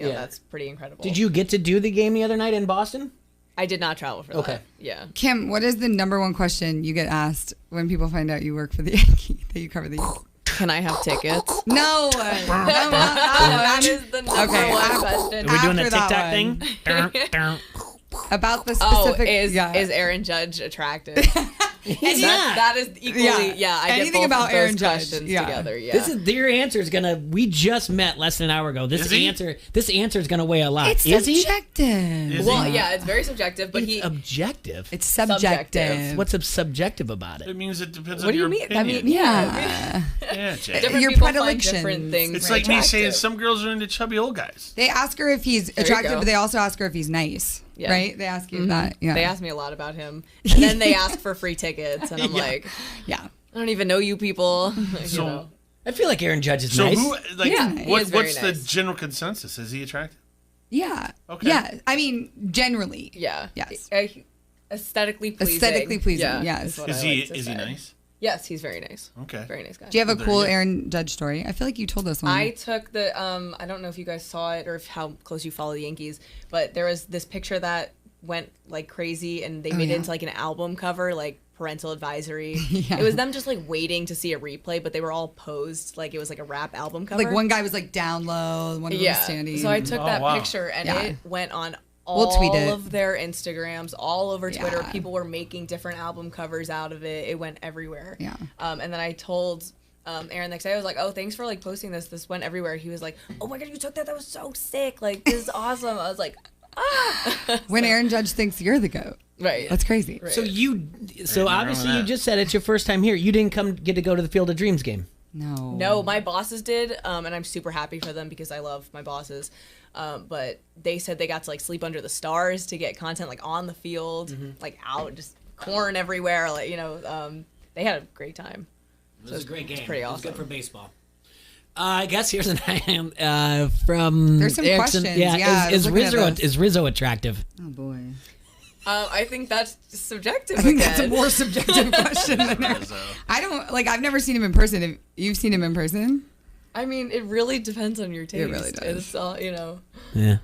That's pretty incredible. Did you get to do the game the other night in Boston? I did not travel for that. Okay. Yeah. Kim, what is the number one question you get asked when people find out you work for the Yankees, that you cover the Yankees? Can I have tickets? No. That is the number one question. Are we doing the TikTok thing? About the specific... is Aaron Judge attractive? That is equally... I anything get both about of those Aaron Judge questions together. Yeah. This is your answer is gonna. We just met less than an hour ago. This answer is gonna weigh a lot. It's is subjective. It's very subjective, but it's objective. It's subjective. What's subjective about it? It means it depends what on your do you mean? opinion. I mean, yeah, Jay. Different your people predilection. find different things. It's like me saying some girls are into chubby old guys. They ask her if he's attractive, but they also ask her if he's nice. Yeah. Right? They ask you that. Yeah. They ask me a lot about him. And then they ask for free tickets. And I'm like, I don't even know you people. I feel like Aaron Judge is nice. What's the general consensus? Is he attractive? Yeah. Okay. Yeah. I mean, generally. Yeah. Yes. Aesthetically pleasing. Aesthetically pleasing, yes. Is he nice? Yes, he's very nice. Okay. Very nice guy. Do you have a cool Aaron Judge story? I feel like you told us one. I took the, I don't know if you guys saw it or how close you follow the Yankees, but there was this picture that went like crazy and they made it into like an album cover, like parental advisory. It was them just like waiting to see a replay, but they were all posed like it was like a rap album cover. Like one guy was like down low, one was standing. So I took that picture and it went on all of their Instagrams, all over Twitter. People were making different album covers out of it. It went everywhere. Yeah. And then I told Aaron the next day, I was like, "Oh, thanks for like posting this. This went everywhere." He was like, "Oh my god, you took that? That was so sick! Like this is awesome." I was like, "Ah!" When Aaron Judge thinks you're the GOAT. Right. That's crazy. Right. So obviously you just said it's your first time here. You didn't get to go to the Field of Dreams game. No, my bosses did, and I'm super happy for them because I love my bosses. But they said they got to like sleep under the stars to get content like on the field, like out, just corn everywhere. Like they had a great time. It was a great game. It's pretty awesome. It was good for baseball. I guess here's an item from There's some Erickson. questions. Yeah, is Rizzo attractive? Oh boy. I think that's subjective. I think that's a more subjective question than I've never seen him in person. Have you've seen him in person? I mean, it really depends on your taste. It really does. It's all, Yeah.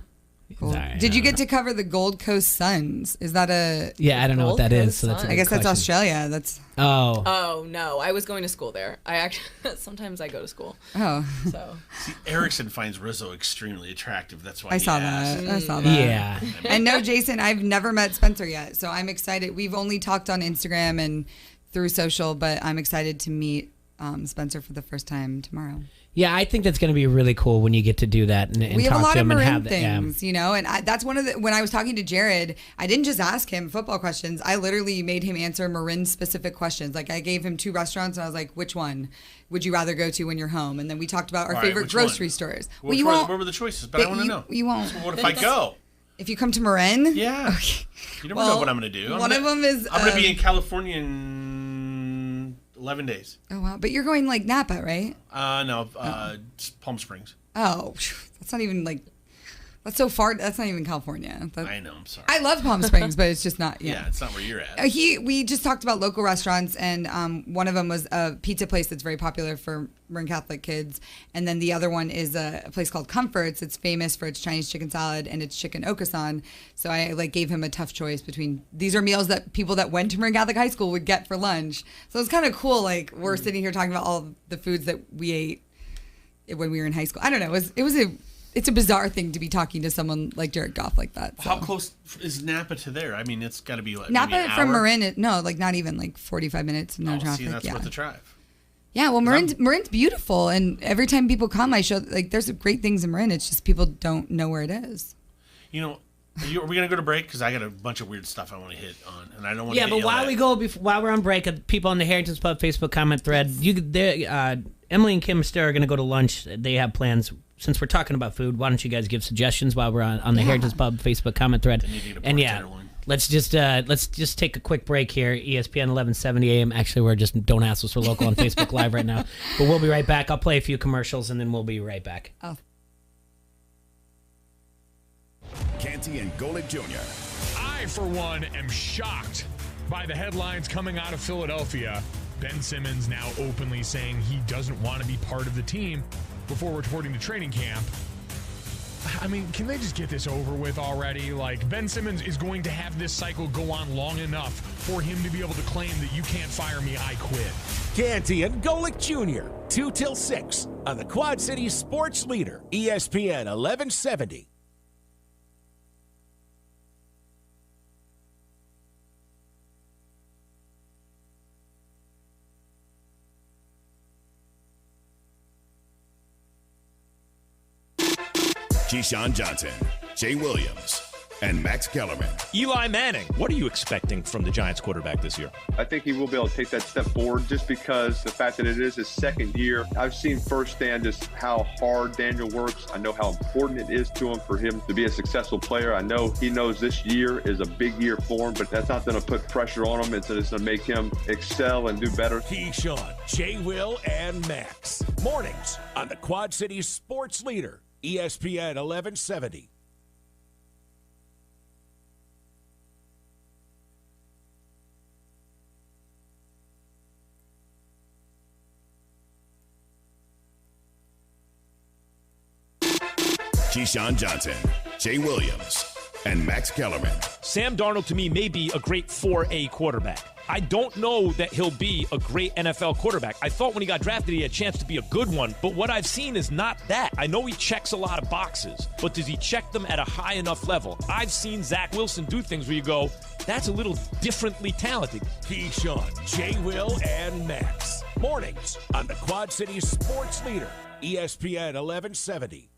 Cool. Sorry, Did you get to cover the Gold Coast Suns? Is that a... Yeah, I don't know what that is. So that's I guess that's Australia. That's... Oh, no. I was going to school there. I actually... Sometimes I go to school. Oh. So. See, Erickson finds Rizzo extremely attractive. That's why I saw that. Yeah. And no, Jason, I've never met Spencer yet. So I'm excited. We've only talked on Instagram and through social, but I'm excited to meet Spencer for the first time tomorrow. Yeah, I think that's going to be really cool when you get to do that and we have talk a lot to of him and Marin have things, and that's one of the, when I was talking to Jared, I didn't just ask him football questions. I literally made him answer Marin specific questions. Like I gave him 2 restaurants and I was like, which one would you rather go to when you're home? And then we talked about our favorite grocery stores. Well, you won't. What were the choices? But I want to know. You won't. So what if I go? If you come to Marin? Yeah. Okay. You never know what I'm going to do. One of them is... I'm going to be in California in 11 days. Oh, wow. But you're going like Napa, right? No, Palm Springs. Oh, That's not even like, that's so far. That's not even California. I know. I'm sorry. I love Palm Springs, but it's just not. Yeah, it's not where you're at. We just talked about local restaurants, and one of them was a pizza place that's very popular for Maroon Catholic kids, and then the other one is a place called Comforts. It's famous for its Chinese chicken salad and its chicken okasan. So I gave him a tough choice between these are meals that people that went to Maroon Catholic High School would get for lunch. So it's kind of cool. Like we're sitting here talking about all the foods that we ate when we were in high school. I don't know. It's a bizarre thing to be talking to someone like Jared Goff like that. So. How close is Napa to there? I mean, it's got to be like Napa maybe an from hour? Marin. Not even like 45 minutes, no traffic. See, that's yeah. worth the drive. Yeah, well, Marin's beautiful, and every time people come, I show there's great things in Marin. It's just people don't know where it is. You know, are we gonna go to break? Because I got a bunch of weird stuff I want to hit on, and I don't want. Yeah, but while we're on break, people on the Heritage Pub Facebook comment thread, Emily and Kim still are gonna go to lunch. They have plans. Since we're talking about food, why don't you guys give suggestions while we're on the Heritage Pub Facebook comment thread? And yeah, let's just take a quick break here. ESPN 1170 AM. Actually, we're just Don't Ask Us, we're local on Facebook Live right now. But we'll be right back. I'll play a few commercials and then we'll be right back. Oh. Canty and Golick Jr. I, for one, am shocked by the headlines coming out of Philadelphia. Ben Simmons now openly saying he doesn't want to be part of the team before reporting to training camp. I mean, can they just get this over with already? Like, Ben Simmons is going to have this cycle go on long enough for him to be able to claim that you can't fire me, I quit. Canty and Golick Jr. 2 till 6 on the Quad City Sports Leader, ESPN 1170. Keyshawn Johnson, Jay Williams, and Max Kellerman. Eli Manning, what are you expecting from the Giants quarterback this year? I think he will be able to take that step forward just because the fact that it is his second year. I've seen firsthand just how hard Daniel works. I know how important it is to him for him to be a successful player. I know he knows this year is a big year for him, but that's not going to put pressure on him. It's going to make him excel and do better. Keyshawn, Jay Will, and Max. Mornings on the Quad City Sports Leader, ESPN 1170. Keyshawn Johnson, Jay Williams, and Max Kellerman. Sam Darnold, to me, may be a great 4A quarterback. I don't know that he'll be a great NFL quarterback. I thought when he got drafted, he had a chance to be a good one, but what I've seen is not that. I know he checks a lot of boxes, but does he check them at a high enough level? I've seen Zach Wilson do things where you go, that's a little differently talented. Keyshawn, Jay Will, and Max. Mornings on the Quad City Sports Leader, ESPN 1170.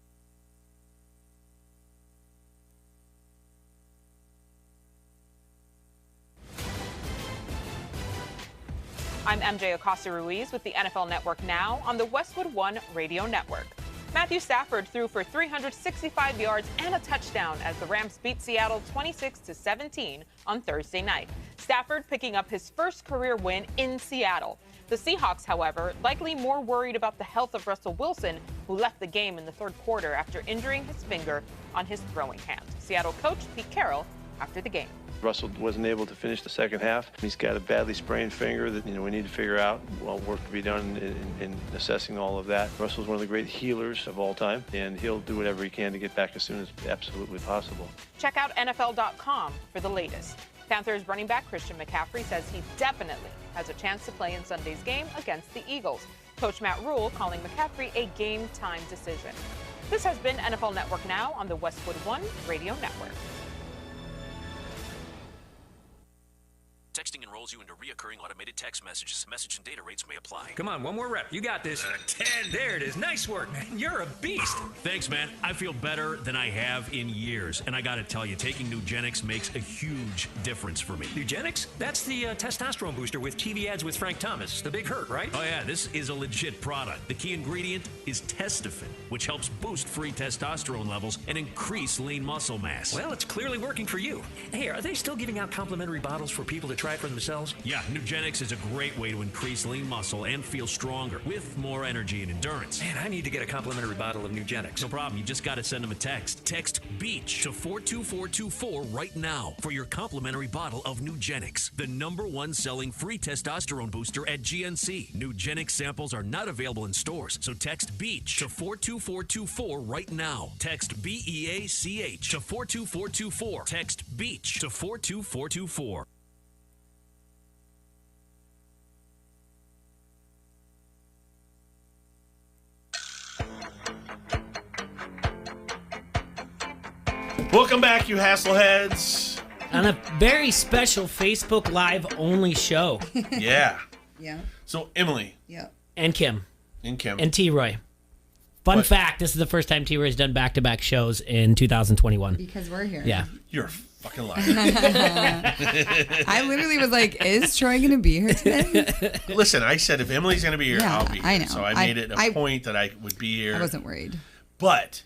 I'm MJ Acosta-Ruiz with the NFL Network Now on the Westwood One Radio Network. Matthew Stafford threw for 365 yards and a touchdown as the Rams beat Seattle 26-17 on Thursday night. Stafford picking up his first career win in Seattle. The Seahawks, however, likely more worried about the health of Russell Wilson, who left the game in the third quarter after injuring his finger on his throwing hand. Seattle coach Pete Carroll after the game. Russell wasn't able to finish the second half. He's got a badly sprained finger that we need to figure out. Well, work to be done in assessing all of that. Russell's one of the great healers of all time, and he'll do whatever he can to get back as soon as absolutely possible. Check out NFL.com for the latest. Panthers running back Christian McCaffrey says he definitely has a chance to play in Sunday's game against the Eagles. Coach Matt Rule calling McCaffrey a game-time decision. This has been NFL Network Now on the Westwood One Radio Network. Texting enrolls you into reoccurring automated text messages. Message and data rates may apply. Come on, one more rep. You got this. 10. There it is. Nice work, man. You're a beast. Thanks, man. I feel better than I have in years. And I got to tell you, taking Nugenix makes a huge difference for me. Nugenix? That's the testosterone booster with TV ads with Frank Thomas. The big hurt, right? Oh, yeah. This is a legit product. The key ingredient is Testofen, which helps boost free testosterone levels and increase lean muscle mass. Well, it's clearly working for you. Hey, are they still giving out complimentary bottles for people to try for themselves? cells? Yeah, Nugenix is a great way to increase lean muscle and feel stronger with more energy and endurance. Man, I need to get a complimentary bottle of Nugenix. No problem. You just got to send them a text. Text BEACH to 42424 right now for your complimentary bottle of Nugenix, the #1 selling free testosterone booster at GNC. Nugenix samples are not available in stores, so text BEACH to 42424 right now. Text BEACH to 42424. Text BEACH to 42424. Welcome back, you Hasselheads. On a very special Facebook Live only show. Yeah. Yeah. So, Emily. Yeah. And Kim. And Kim. And T-Roy. Fun What? fact, this is the first time T-Roy's done back-to-back shows in 2021. Because we're here. Yeah. You're a fucking liar. I literally was like, is Troy going to be here today? Listen, I said if Emily's going to be here, Yeah, I'll be here. I know. So I made it a point that I would be here. I wasn't worried. But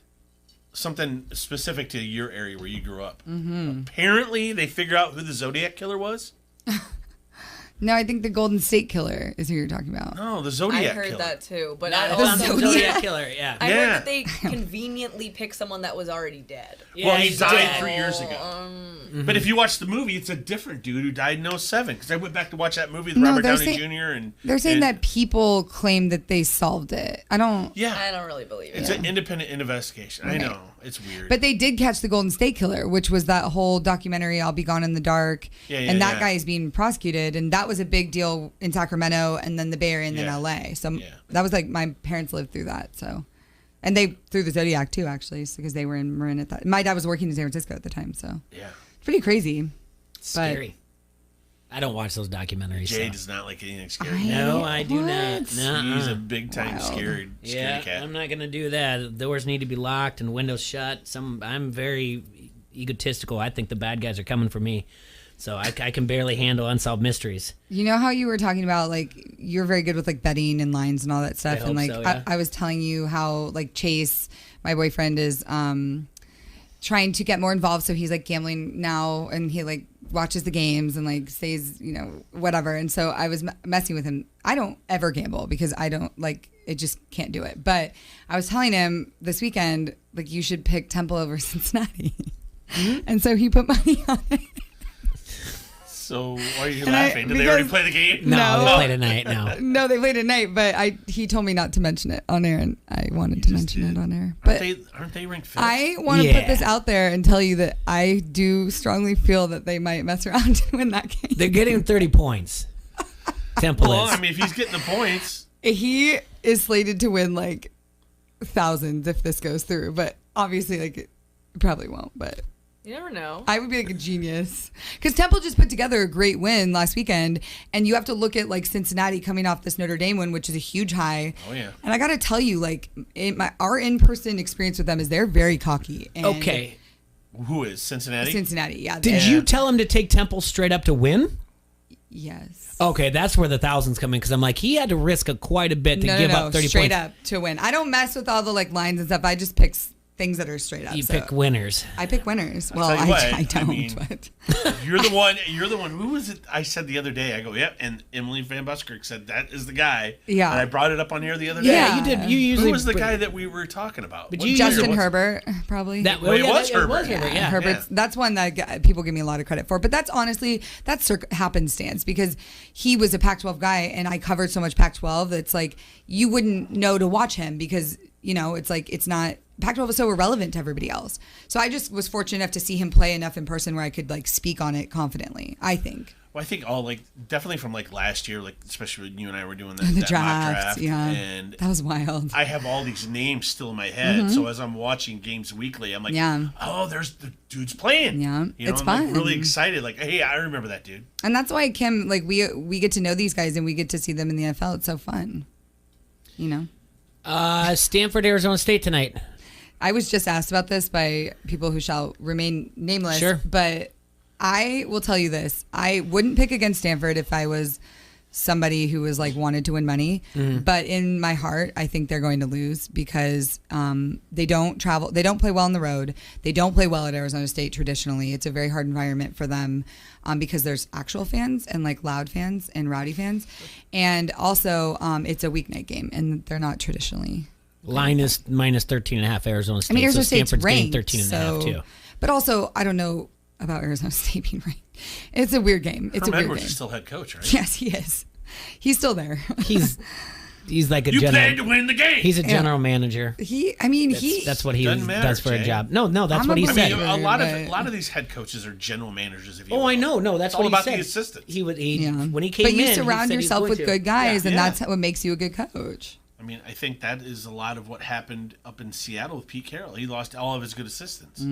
something specific to your area where you grew up. Mm-hmm. Apparently, they figure out who the Zodiac Killer was. No, I think the Golden State Killer is who you're talking about. No, the I Zodiac heard Killer. that too, but No, I the also Zodiac Killer, yeah. I Yeah. heard that they conveniently picked someone that was already dead. Well, he he's died dead. 3 years ago. But if you watch the movie, it's a different dude who died in 07. Because I went back to watch that movie with No, Robert they're Downey saying- Jr. and They're saying and- that people claim that they solved it. I don't. Yeah, I don't really believe it. it's an independent investigation. I Right. know it's weird. But they did catch the Golden State Killer, which was that whole documentary, I'll Be Gone in the Dark. Yeah, yeah, and that yeah. guy is being prosecuted. And that was a big deal in Sacramento and then the Bay Area and then Yeah. LA. So Yeah. that was like my parents lived through that. So, and they through the Zodiac too, actually, because they were in Marin at that. My dad was working in San Francisco at the time. So yeah, it's pretty crazy. Scary. I don't watch those documentaries. Jay so. does not like anything scary. No, I do not. What? Nuh-uh. He's a big time Wild. scared Yeah, cat. I'm not gonna do that. Doors need to be locked and windows shut. I'm very egotistical. I think the bad guys are coming for me, so I can barely handle unsolved mysteries. You know how you were talking about like you're very good with like betting and lines and all that stuff, I hope and like so, yeah. I was telling you how like Chase, my boyfriend, is trying to get more involved. So he's like gambling now, and he like watches the games and like stays, whatever. And so I was messing with him. I don't ever gamble because I don't like it. Just can't do it. But I was telling him this weekend like you should pick Temple over Cincinnati, and so he put money on it. So why are you And laughing? Did they already play the game? No, they played tonight. No. No, they played at night, but he told me not to mention it on air, and I wanted to mention it on air. But Aren't they ranked fifth? I want to put this out there and tell you that I do strongly feel that they might mess around and win that game. They're getting 30 points. Temple Well, is. I mean, if he's getting the points, He is slated to win like thousands if this goes through, but obviously, like, it probably won't. But You never know. I would be like a genius because Temple just put together a great win last weekend, and you have to look at like Cincinnati coming off this Notre Dame win, which is a huge high. Oh yeah. And I got to tell you, like, our in-person experience with them is they're very cocky. And Okay. Who is Cincinnati? Cincinnati, yeah. Did you tell him to take Temple straight up to win? Yes. Okay, that's where the thousands come in because I'm like, he had to risk quite a bit to give up 30 straight points. up to win. I don't mess with all the like lines and stuff. I just pick things that are straight up. You so. pick winners. I pick winners. Well, tell you what, I don't. mean, but You're the one. Who was it? I said the other day. I go, yep. And Emily Van Buskirk said that is the guy. Yeah. And I brought it up on here the other day. Yeah, you did. You usually. Who was the guy that we were talking about? But What you player Justin was it? Herbert, probably. That, Well, it was It Herbert. was Herbert, yeah. Herbert's that's one that people give me a lot of credit for. But that's honestly that's happenstance because he was a Pac-12 guy and I covered so much Pac-12 that's like you wouldn't know to watch him because it's like it's not Pac-12 is so irrelevant to everybody else. So I just was fortunate enough to see him play enough in person where I could like speak on it confidently. I think. Well, I think definitely from like last year, like especially when you and I were doing that The that mock draft, draft, yeah. and That was wild. I have all these names still in my head. So as I'm watching games weekly, I'm like, oh, there's the dude's playing. Yeah, it's I'm fun. like really excited. Like, hey, I remember that dude. And that's why Kim, like we get to know these guys and we get to see them in the NFL. It's so fun. Stanford, Arizona State tonight. I was just asked about this by people who shall remain nameless. Sure. But I will tell you this. I wouldn't pick against Stanford if I was somebody who was like wanted to win money. But in my heart, I think they're going to lose because they don't travel. They don't play well on the road. They don't play well at Arizona State traditionally. It's a very hard environment for them because there's actual fans and like loud fans and rowdy fans. And also it's a weeknight game and they're not traditionally. Line is minus 13.5 Arizona State. I mean, Arizona so State's Stanford's ranked, getting 13.5 too. But also, I don't know about Arizona State being ranked. It's a weird game. It's Herm a weird Edwards game. is still head coach, right? Yes, he is. He's still there. He's like a You general. played to win the game. He's a general manager. That's what he Doesn't matter, does for a Jay. job. No, that's I'm what he a said. I mean, a believer, lot of these head coaches are general managers. If you Oh, will. I know. No, that's It's all what about he said. the assistants. When he came in, But you he surround said he's yourself going with to. good guys, and Yeah. that's what makes you a good coach. I mean, I think that is a lot of what happened up in Seattle with Pete Carroll. He lost all of his good assistants.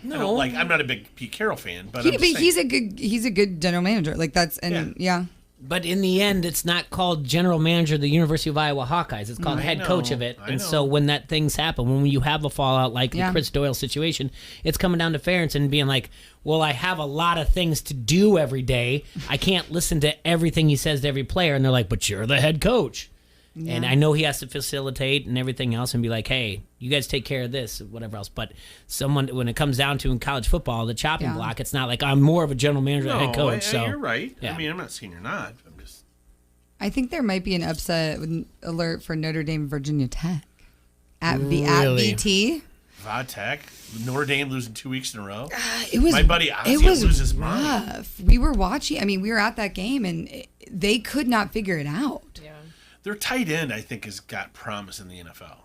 No, I'm not a big Pete Carroll fan, but I'm just saying. he's a good general manager. Like that's yeah. But in the end, it's not called general manager of the University of Iowa Hawkeyes. It's called I head know, coach of it. I And know. so when that things happen, when you have a fallout like the Chris Doyle situation, it's coming down to Ferentz and being like, well, I have a lot of things to do every day. I can't listen to everything he says to every player. And they're like, but you're the head coach. Yeah. And I know he has to facilitate and everything else and be like, hey, you guys take care of this, whatever else. But when it comes down to in college football, the chopping block, it's not like I'm more of a general manager than head coach. So you're right. Yeah. I mean, I'm not saying you're not. I'm just. I think there might be an upset alert for Notre Dame, Virginia Tech at Really? VT. Vatech, Notre Dame losing 2 weeks in a row. It was my buddy Ozzy it was loses his rough. mind. We were watching. I mean, we were at that game, and they could not figure it out. Their tight end, I think, has got promise in the NFL.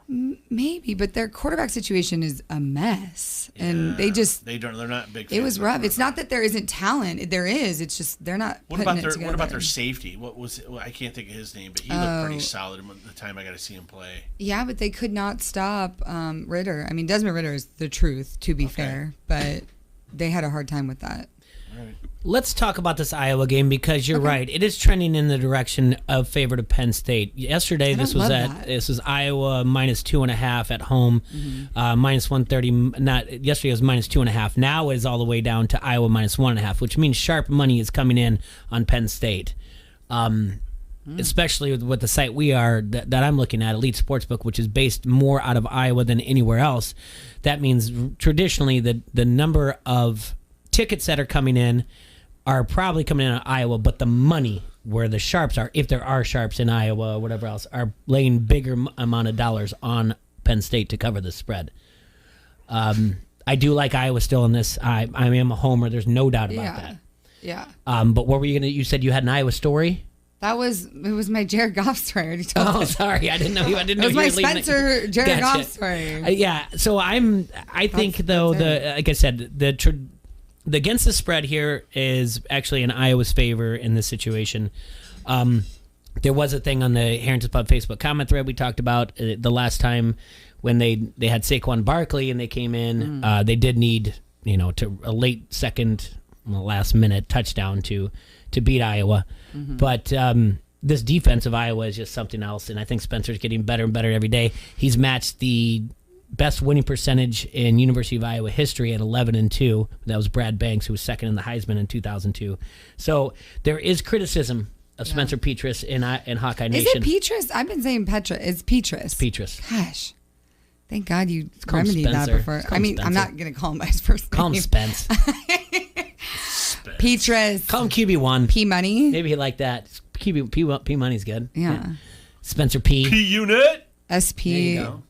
Maybe, but their quarterback situation is a mess, and they just They're not big. it was fans of rough. It's not that there isn't talent. There is. It's just they're not What putting about it their together. What about their safety? What was it? Well, I can't think of his name, but he looked pretty solid the time I got to see him play. Yeah, but they could not stop Ritter. I mean, Desmond Ritter is the truth, to be fair, but they had a hard time with that. let's talk about this Iowa game because you're right. It is trending in the direction of favor to Penn State. Yesterday, this was Iowa minus 2.5 at home, minus 130. Yesterday it was minus 2.5. Now it is all the way down to Iowa minus 1.5, which means sharp money is coming in on Penn State. Especially with the site we are that I'm looking at, Elite Sportsbook, which is based more out of Iowa than anywhere else. That means traditionally the number of tickets that are coming in are probably coming in on Iowa, but the money where the sharps are, if there are sharps in Iowa or whatever else, are laying bigger amount of dollars on Penn State to cover the spread. I do like Iowa still in this. I am a homer. There's no doubt about that. Yeah. But what were you gonna? You said you had an Iowa story. It was my Jared Goff story. I already told you. Oh, sorry, I didn't know you. I didn't know it you was were my leaving Spencer Jared Gotcha. Goff story. Yeah, so I think though like I said the against the spread here is actually in Iowa's favor in this situation. There was a thing on the Harrington Pub Facebook comment thread we talked about the last time when they had Saquon Barkley and they came in. They did need to a late second, last minute touchdown to beat Iowa, but this defense of Iowa is just something else, and I think Spencer's getting better and better every day. He's matched the best winning percentage in University of Iowa history at 11-2. That was Brad Banks, who was second in the Heisman in 2002. So there is criticism of Spencer Petras in Hawkeye Nation. Is it Petras? I've been saying Petra. It's Petras. It's Petras. Gosh. Thank God you call him remedied that Spencer. before. Just call I him mean, I'm Spencer. not going to call him by his first name. Call him Spence. Petras. Call him QB1. P Money. Maybe he like that. P Money's good. Yeah. Spencer P. P Unit. SP. There you go.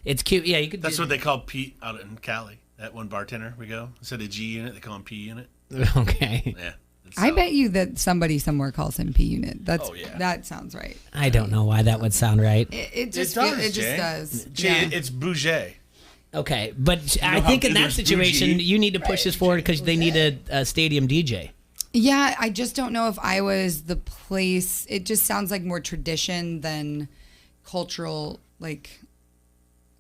It's cute. Yeah, you could. That's what they call Pete out in Cali. That one bartender we go. Instead of G Unit, they call him P Unit. Okay. Yeah. I bet you that somebody somewhere calls him P Unit. That sounds right. I don't know why that would sound right. It just Jay. does. Jay, Yeah. it's Bouget. Okay, but You know I how think in that there's situation bougie? you need to push this forward because they need a stadium DJ. Yeah, I just don't know if Iowa is the place. It just sounds like more tradition than cultural, like.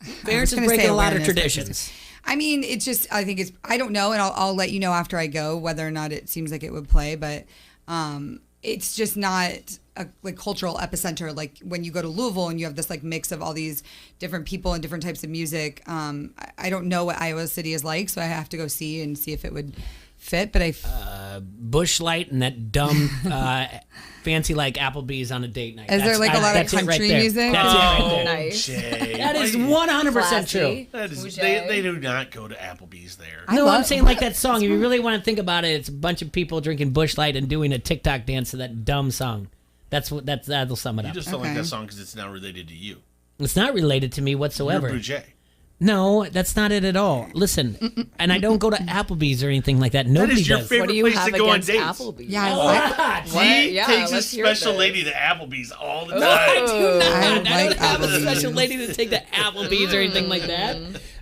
Ferentz is breaking a lot of traditions. I mean, it's just, I think I don't know, and I'll let you know after I go whether or not it seems like it would play, but it's just not a cultural epicenter. Like when you go to Louisville and you have this like mix of all these different people and different types of music. I don't know what Iowa City is like, so I have to go see if it would fit, but Bush Light and that dumb fancy like Applebee's on a date night. Is there like a lot of country music? That's it right there. Nice. Jay, That is 100% true. That is, they do not go to Applebee's there. No, I'm saying like that song. If you really want to think about it, it's a bunch of people drinking Bush Light and doing a TikTok dance to that dumb song. That'll sum it up. You just don't like that song because it's now related to you. It's not related to me whatsoever. You're Bouger. No, that's not it at all. Listen, and I don't go to Applebee's or anything like that. Nobody That is your does. favorite What do you place have to go on against dates. Applebee's? Yeah, He Yeah, takes his let's hear special this. lady to Applebee's all the time. No, I do not. I, like don't have a Applebee's. special lady to take to Applebee's or anything like that.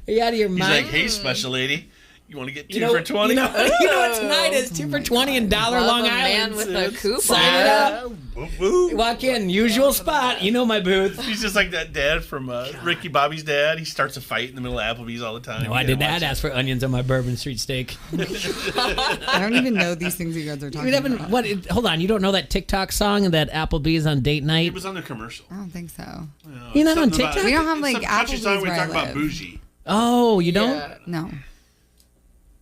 Are you out of your He's mind? like, hey, special lady, you want to get 2 You know- for 20? You know what tonight is? 2 for 20 in Dollar Love Long a man Island. with a coupon. Sign it up. Woo, woo. Walk in, usual spot. You know my booth. He's just like that dad from Ricky Bobby's dad. He starts a fight in the middle of Applebee's all the time. No, I did not ask for onions on my Bourbon Street steak. I don't even know these things you guys are talking about. Hold on, you don't know that TikTok song that Applebee's on date night? It was on the commercial. I don't think so. You're not on Something about- TikTok? We don't have like some country Applebee's song we where talk I about live. bougie. Oh, you don't? No.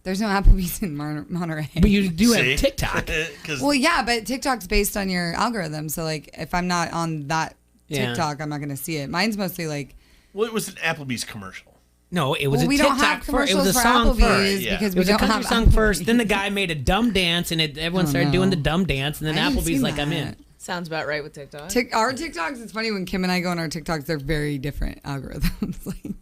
There's no Applebee's in Monterey. But you do See? have TikTok. 'Cause Well, yeah, but TikTok's based on your algorithm. So, like, if I'm not on that Yeah. TikTok, I'm not going to see it. Mine's mostly like, well, it was an Applebee's commercial. No, it was well, a we TikTok don't have first. It was commercials a for song Applebee's first. Yeah. because It we was a don't country have song first. Then the guy made a dumb dance, and everyone started doing the dumb dance, and then I haven't Applebee's seen like, I'm that. in. Sounds about right with TikTok. Our TikToks, it's funny when Kim and I go on our TikToks, they're very different algorithms. Like,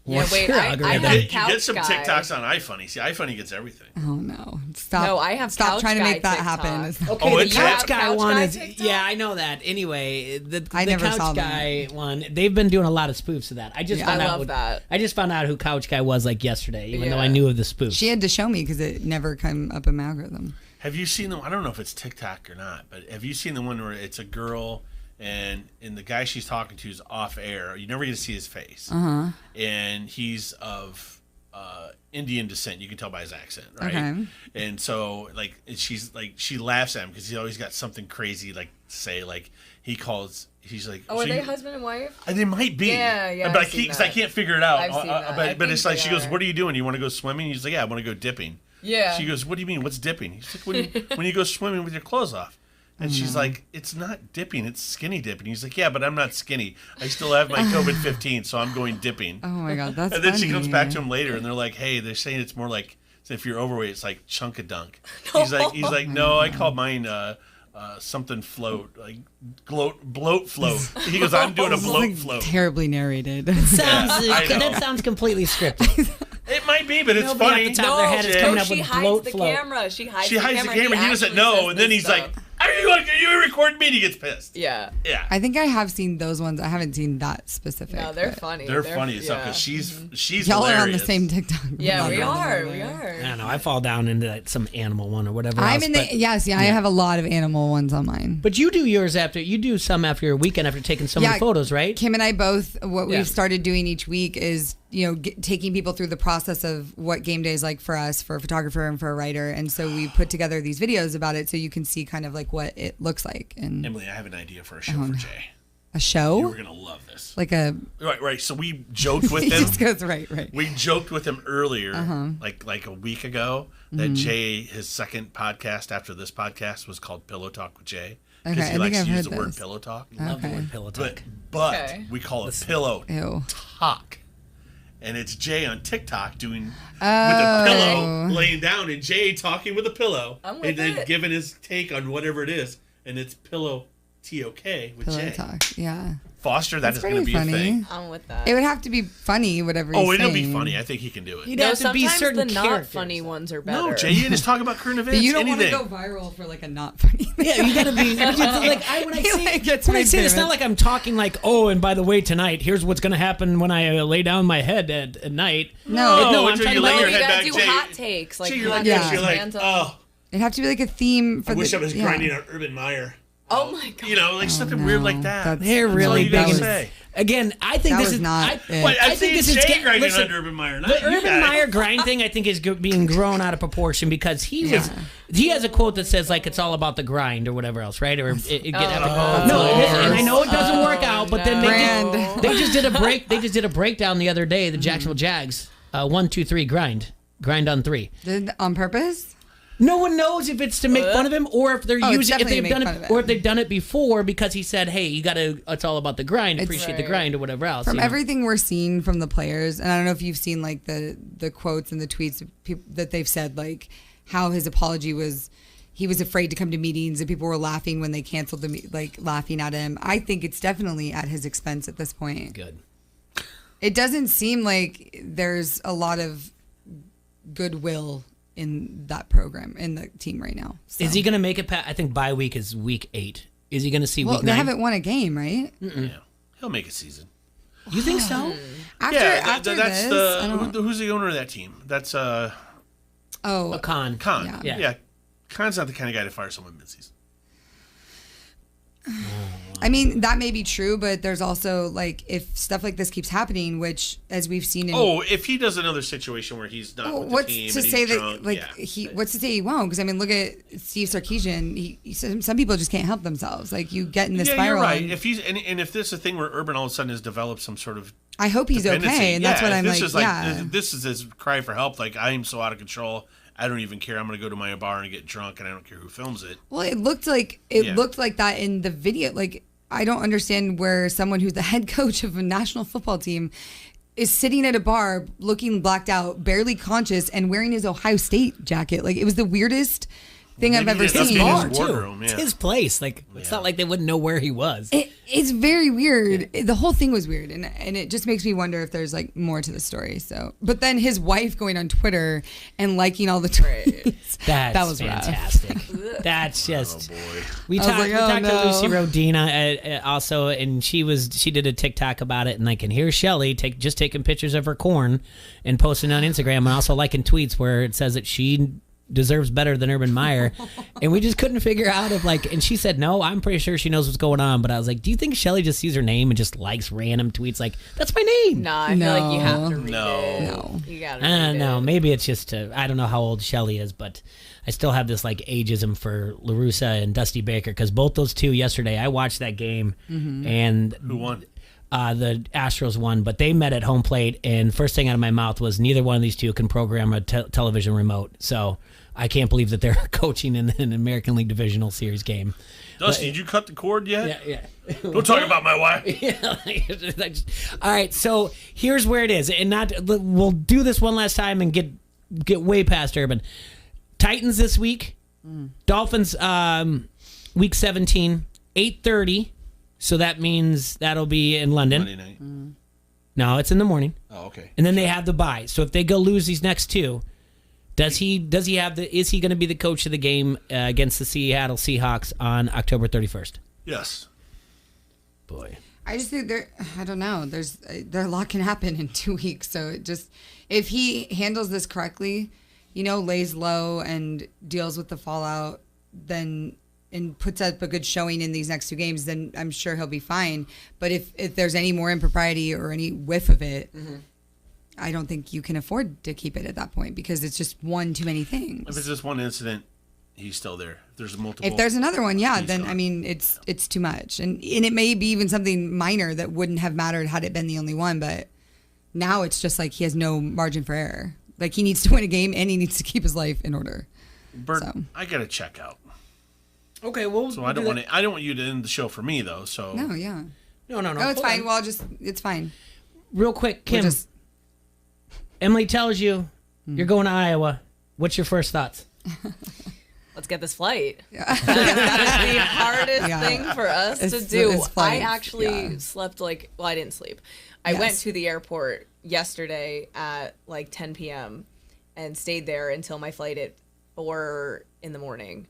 Yeah, wait, your I algorithm? have You Couch get some Guy. TikToks on iFunny. See, iFunny gets everything. oh no, stop! No, I have stop Couch trying to Guy make that TikTok. happen. Okay, Oh, the it's Couch that? Guy Couch one Guy is TikTok? yeah, I know that. Anyway, the never Couch saw Guy one, they've been doing a lot of spoofs of that. I just Yeah. found I out love that. I just found out who Couch Guy was like yesterday, even though Yeah. I knew of the spoof. She had to show me because it never came up in my algorithm. Have you seen the? I don't know if it's TikTok or not, but have you seen the one where it's a girl and the guy she's talking to is off air? You never get to see his face, and he's of Indian descent. You can tell by his accent, right? Okay. And so, like, she's like, she laughs at him because he's always got something crazy like to say. Like he's like, Oh, so are they you- husband and wife? They might be. Yeah, But I've seen I that. can't figure it out. I've seen that. I But think it's like they she goes, are. "What are you doing? You want to go swimming?" He's like, "Yeah, I want to go dipping." Yeah. She goes, "What do you mean? What's dipping?" He's like, "When you go swimming with your clothes off." And she's like, "It's not dipping, it's skinny dipping." He's like, "Yeah, but I'm not skinny. I still have my COVID-15, so I'm going dipping." Oh my god, that's And then funny. she comes back to him later, and they're like, "Hey, they're saying it's more like so if you're overweight, it's like chunkadunk." He's like, "No, I call mine something float, like bloat float." He goes, "I'm doing a This is, bloat like, float." terribly narrated. Sounds Yeah, I know. that sounds completely scripted. It might be, but it's Nobody funny. at the top of their head is coming up she with hides bloat the float. camera. She hides She the hides camera. the camera. He doesn't actually know, says and then this he's stuff. like, Are you recording me? And he gets pissed. Yeah. Yeah. I think I have seen those ones. I haven't seen that specific. No, they're but funny. They're funny as hell because she's Y'all hilarious. are on the same TikTok. Yeah, we level. are. We are. I don't know. I fall down into some animal one or whatever. I'm else, in the but, yes, yeah. I have a lot of animal ones on mine. But you do yours after you do some after your weekend after taking so many photos, right? Kim and I both. What Yeah. we've started doing each week is taking people through the process of what game day is like for us, for a photographer and for a writer, and so we put together these videos about it so you can see kind of like what it looks like. And Emily, I have an idea for a show for Jay. a show. You were gonna love this. Like a Right. So we joked with He him. just goes right. We joked with him earlier, Uh-huh. like a week ago, that Mhm. Jay, his second podcast after this podcast was called Pillow Talk with Jay. Okay, Because I he likes think to I've use heard the word this. pillow talk. Love the word pillow talk. But Okay. we call it pillow Ew. talk. And it's Jay on TikTok doing with Oh. a pillow, laying down, and Jay talking with a pillow, I'm with and then it. giving his take on whatever it is, and it's pillow TOK with pillow Jay. talk. Yeah. Foster, that That's is going to pretty be funny. a thing. I'm with that. It would have to be funny, whatever. Oh, he's it'll be saying. funny. I think he can do it. You'd have to be sometimes certain the not characters. funny ones are better. No, Jay, you just talk about current events. But you don't anything. want to go viral for like a not funny thing. Yeah, you gotta be. When I He, say, like, gets when I made say it's not famous. like I'm talking like, oh, and by the way, tonight, here's what's gonna happen when I lay down my head at night. No, I'm until talking you lay about your you head gotta back, do Jay. hot takes. Like Jay, you're like hot this. takes, You're like, hands up. oh, It'd have to be like a theme for I wish the. I was grinding on Urban Meyer. Oh my god. You know, like something weird like that. That's- They're That's all really you big. gotta in- say. Again, I think That this was is not I, it. But I I've think seen this is Jay getting grinding listen, under Urban Meyer. Not the you Urban guys. Meyer grind thing, I think, is being grown out of proportion because he has a quote that says like it's all about the grind or whatever else, right? Or no, and I know it doesn't work out, but then they just did a break. They just did a breakdown the other day. The Jacksonville Jags, 1, 2, 3, grind on 3. Did on purpose? No one knows if it's to make fun of him or if they're it's using if definitely they've to done make it fun of or him. if they've done it before because he said, "Hey, you got to. It's all about the grind. Appreciate the right. grind or whatever else." From you know? everything we're seeing from the players, and I don't know if you've seen like the quotes and the tweets that they've said, like how his apology was. He was afraid to come to meetings, and people were laughing when they canceled laughing at him. I think it's definitely at his expense at this point. Good. It doesn't seem like there's a lot of goodwill in that program, in the team right now. So. Is he going to make it? I think bye week is week 8. Is he going to see Well, week 9? they haven't won a game, right? Yeah, he'll make a season. You think so? After that's this, who's the owner of that team? That's Khan. Khan. Yeah. Yeah. Khan's not the kind of guy to fire someone midseason. I mean, that may be true, but there's also like if stuff like this keeps happening, which as we've seen in If he does another situation where he's not with what's the team to and say he's that drunk, like yeah. what's to say he won't? Because I mean, look at Steve Sarkisian. Some people just can't help themselves. Like you get in this yeah, spiral. you're right. and If he's and if this is a thing where Urban all of a sudden has developed some sort of I hope he's dependency, okay, and that's what I'm this like. is like Yeah, this is his cry for help. Like I am so out of control. I don't even care. I'm going to go to my bar and get drunk, and I don't care who films it. well, it looked like that in the video. Like I don't understand where someone who's the head coach of a national football team is sitting at a bar, looking blacked out, barely conscious, and wearing his Ohio State jacket. Like it was the weirdest thing I've ever seen. Bar, too. It's his place. Like it's not like they wouldn't know where he was. It's very weird. The whole thing was weird, and it just makes me wonder if there's like more to the story. So, but then his wife going on Twitter and liking all the tweets. That was rough. fantastic. That's just. We I was talked. like, We oh, talked to no. Lucy Rodina also, and she did a TikTok about it, and like, and here's Shelly just taking pictures of her corn and posting on Instagram, and also liking tweets where it says that she deserves better than Urban Meyer, and we just couldn't figure out if like, and she said no, I'm pretty sure she knows what's going on, but I was like, do you think Shelly just sees her name and just likes random tweets like that's my name? Nah, I feel like you have to read it. No. You gotta read No, it. maybe it's just I don't know how old Shelly is, but I still have this like ageism for LaRussa and Dusty Baker because both those two yesterday I watched that game and Who won? The Astros won, but they met at home plate, and first thing out of my mouth was neither one of these two can program a television remote. So I can't believe that they're coaching in an American League Divisional Series game. Dusty, did you cut the cord yet? Yeah. Don't talk about my wife. All right, so here's where it is, and we'll do this one last time and get way past Urban. Titans this week, Dolphins week 17, 8:30. So that means that'll be in London. Monday night. No, it's in the morning. Oh, okay. And then they have the bye. So if they go lose these next two, is he going to be the coach of the game against the Seattle Seahawks on October 31st? Yes. Boy. I just think I don't know. There's a lot can happen in 2 weeks. So if he handles this correctly, lays low and deals with the fallout, then and puts up a good showing in these next 2 games, then I'm sure he'll be fine. But if there's any more impropriety or any whiff of it, I don't think you can afford to keep it at that point because it's just one too many things. If it's just one incident, he's still there. If there's multiple. If there's another one, yeah, he's then gone. I mean it's too much, and it may be even something minor that wouldn't have mattered had it been the only one. But now it's just like he has no margin for error. Like he needs to win a game and he needs to keep his life in order. Bert, I gotta check out. Okay, well. So I don't want you to end the show for me though. So No, yeah. No. Oh, it's fine. Well, it's fine. Real quick, Kim. Emily tells you you're going to Iowa. What's your first thoughts? Let's get this flight. That's the hardest thing for us to do. I actually slept I didn't sleep. I went to the airport yesterday at like 10 p.m. and stayed there until my flight at 4 in the morning.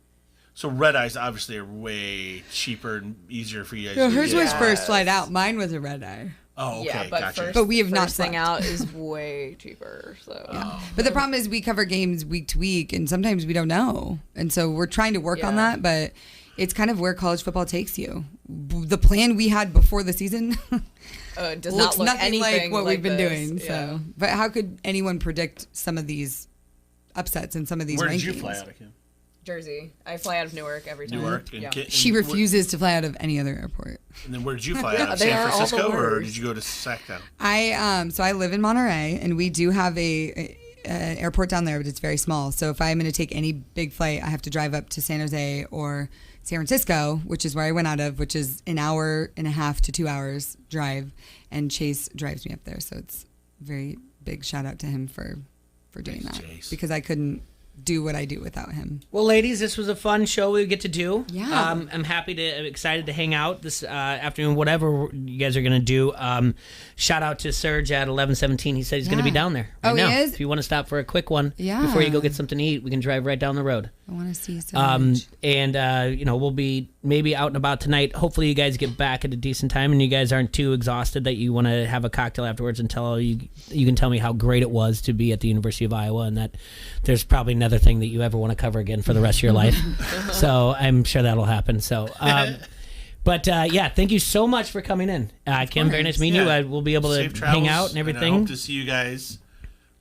So red eyes obviously are way cheaper and easier for you guys. No, to hers get. was first flight out. Mine was a red eye. Oh, okay, yeah, but gotcha. But we have not first thing slept. out is way cheaper. So, But the problem is we cover games week to week, and sometimes we don't know, and so we're trying to work on that. But it's kind of where college football takes you. The plan we had before the season does looks not look nothing like anything what like we've been this. doing. Yeah. So, but how could anyone predict some of these upsets and some of these Where rankings? did you fly out of, Kim? Jersey. I fly out of Newark every time. Newark. And Yeah. She refuses to fly out of any other airport. And then where did you fly out of? They San are all the Francisco, or worst. did you go to Sacktown? So I live in Monterey, and we do have a an airport down there, but it's very small. So if I'm going to take any big flight, I have to drive up to San Jose or San Francisco, which is where I went out of, which is an hour and a half to 2 hours drive. And Chase drives me up there. So it's a very big shout out to him for doing that. Chase. Because I couldn't do what I do without him. Well, ladies, this was a fun show we get to do. Yeah. I'm excited to hang out this afternoon, whatever you guys are going to do. Shout out to Serge at 1117. He said he's going to be down there right now. He is? If you want to stop for a quick one Yeah. before you go get something to eat, we can drive right down the road. I want to see Serge. We'll be maybe out and about tonight. Hopefully you guys get back at a decent time and you guys aren't too exhausted that you want to have a cocktail afterwards and you can tell me how great it was to be at the University of Iowa, and that there's probably another thing that you ever want to cover again for the rest of your life. So I'm sure that'll happen. So, thank you so much for coming in. Kim, very nice meeting you. We'll be able to Safe travels, hang out and everything. I hope to see you guys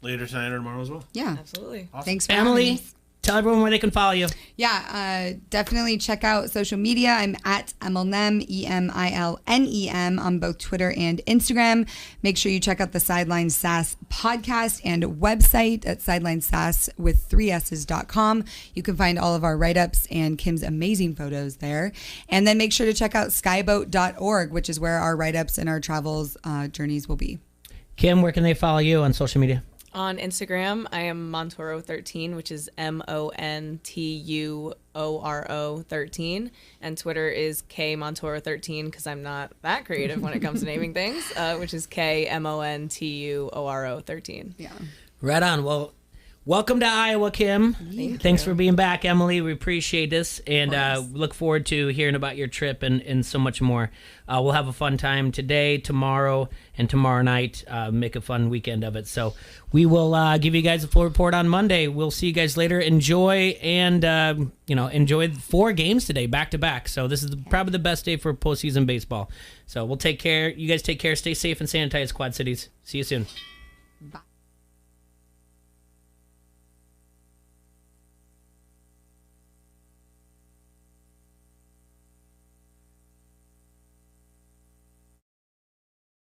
later tonight or tomorrow as well. Yeah. Absolutely. Awesome. Thanks for having Emily, us. tell everyone where they can follow you. Yeah, definitely check out social media. I'm at Emilnem, EMILNEM, on both Twitter and Instagram. Make sure you check out the Sideline Sass podcast and website at sidelinesass with 3s's.com. You can find all of our write-ups and Kim's amazing photos there. And then make sure to check out skyboat.org, which is where our write-ups and our travels journeys will be. Kim, where can they follow you on social media? On Instagram, I am Montoro13, which is MONTUORO 13, and Twitter is KMontoro13 because I'm not that creative when it comes to naming things, which is KMONTUORO 13. Yeah. Right on. Well, welcome to Iowa, Kim. Thanks for being back, Emily. We appreciate this, and look forward to hearing about your trip and so much more. We'll have a fun time today, tomorrow, and tomorrow night. Make a fun weekend of it. So we will give you guys a full report on Monday. We'll see you guys later. Enjoy and enjoy 4 games today, back to back. So this is probably the best day for postseason baseball. So we'll take care. You guys take care. Stay safe and sanitize, Quad Cities. See you soon. Bye.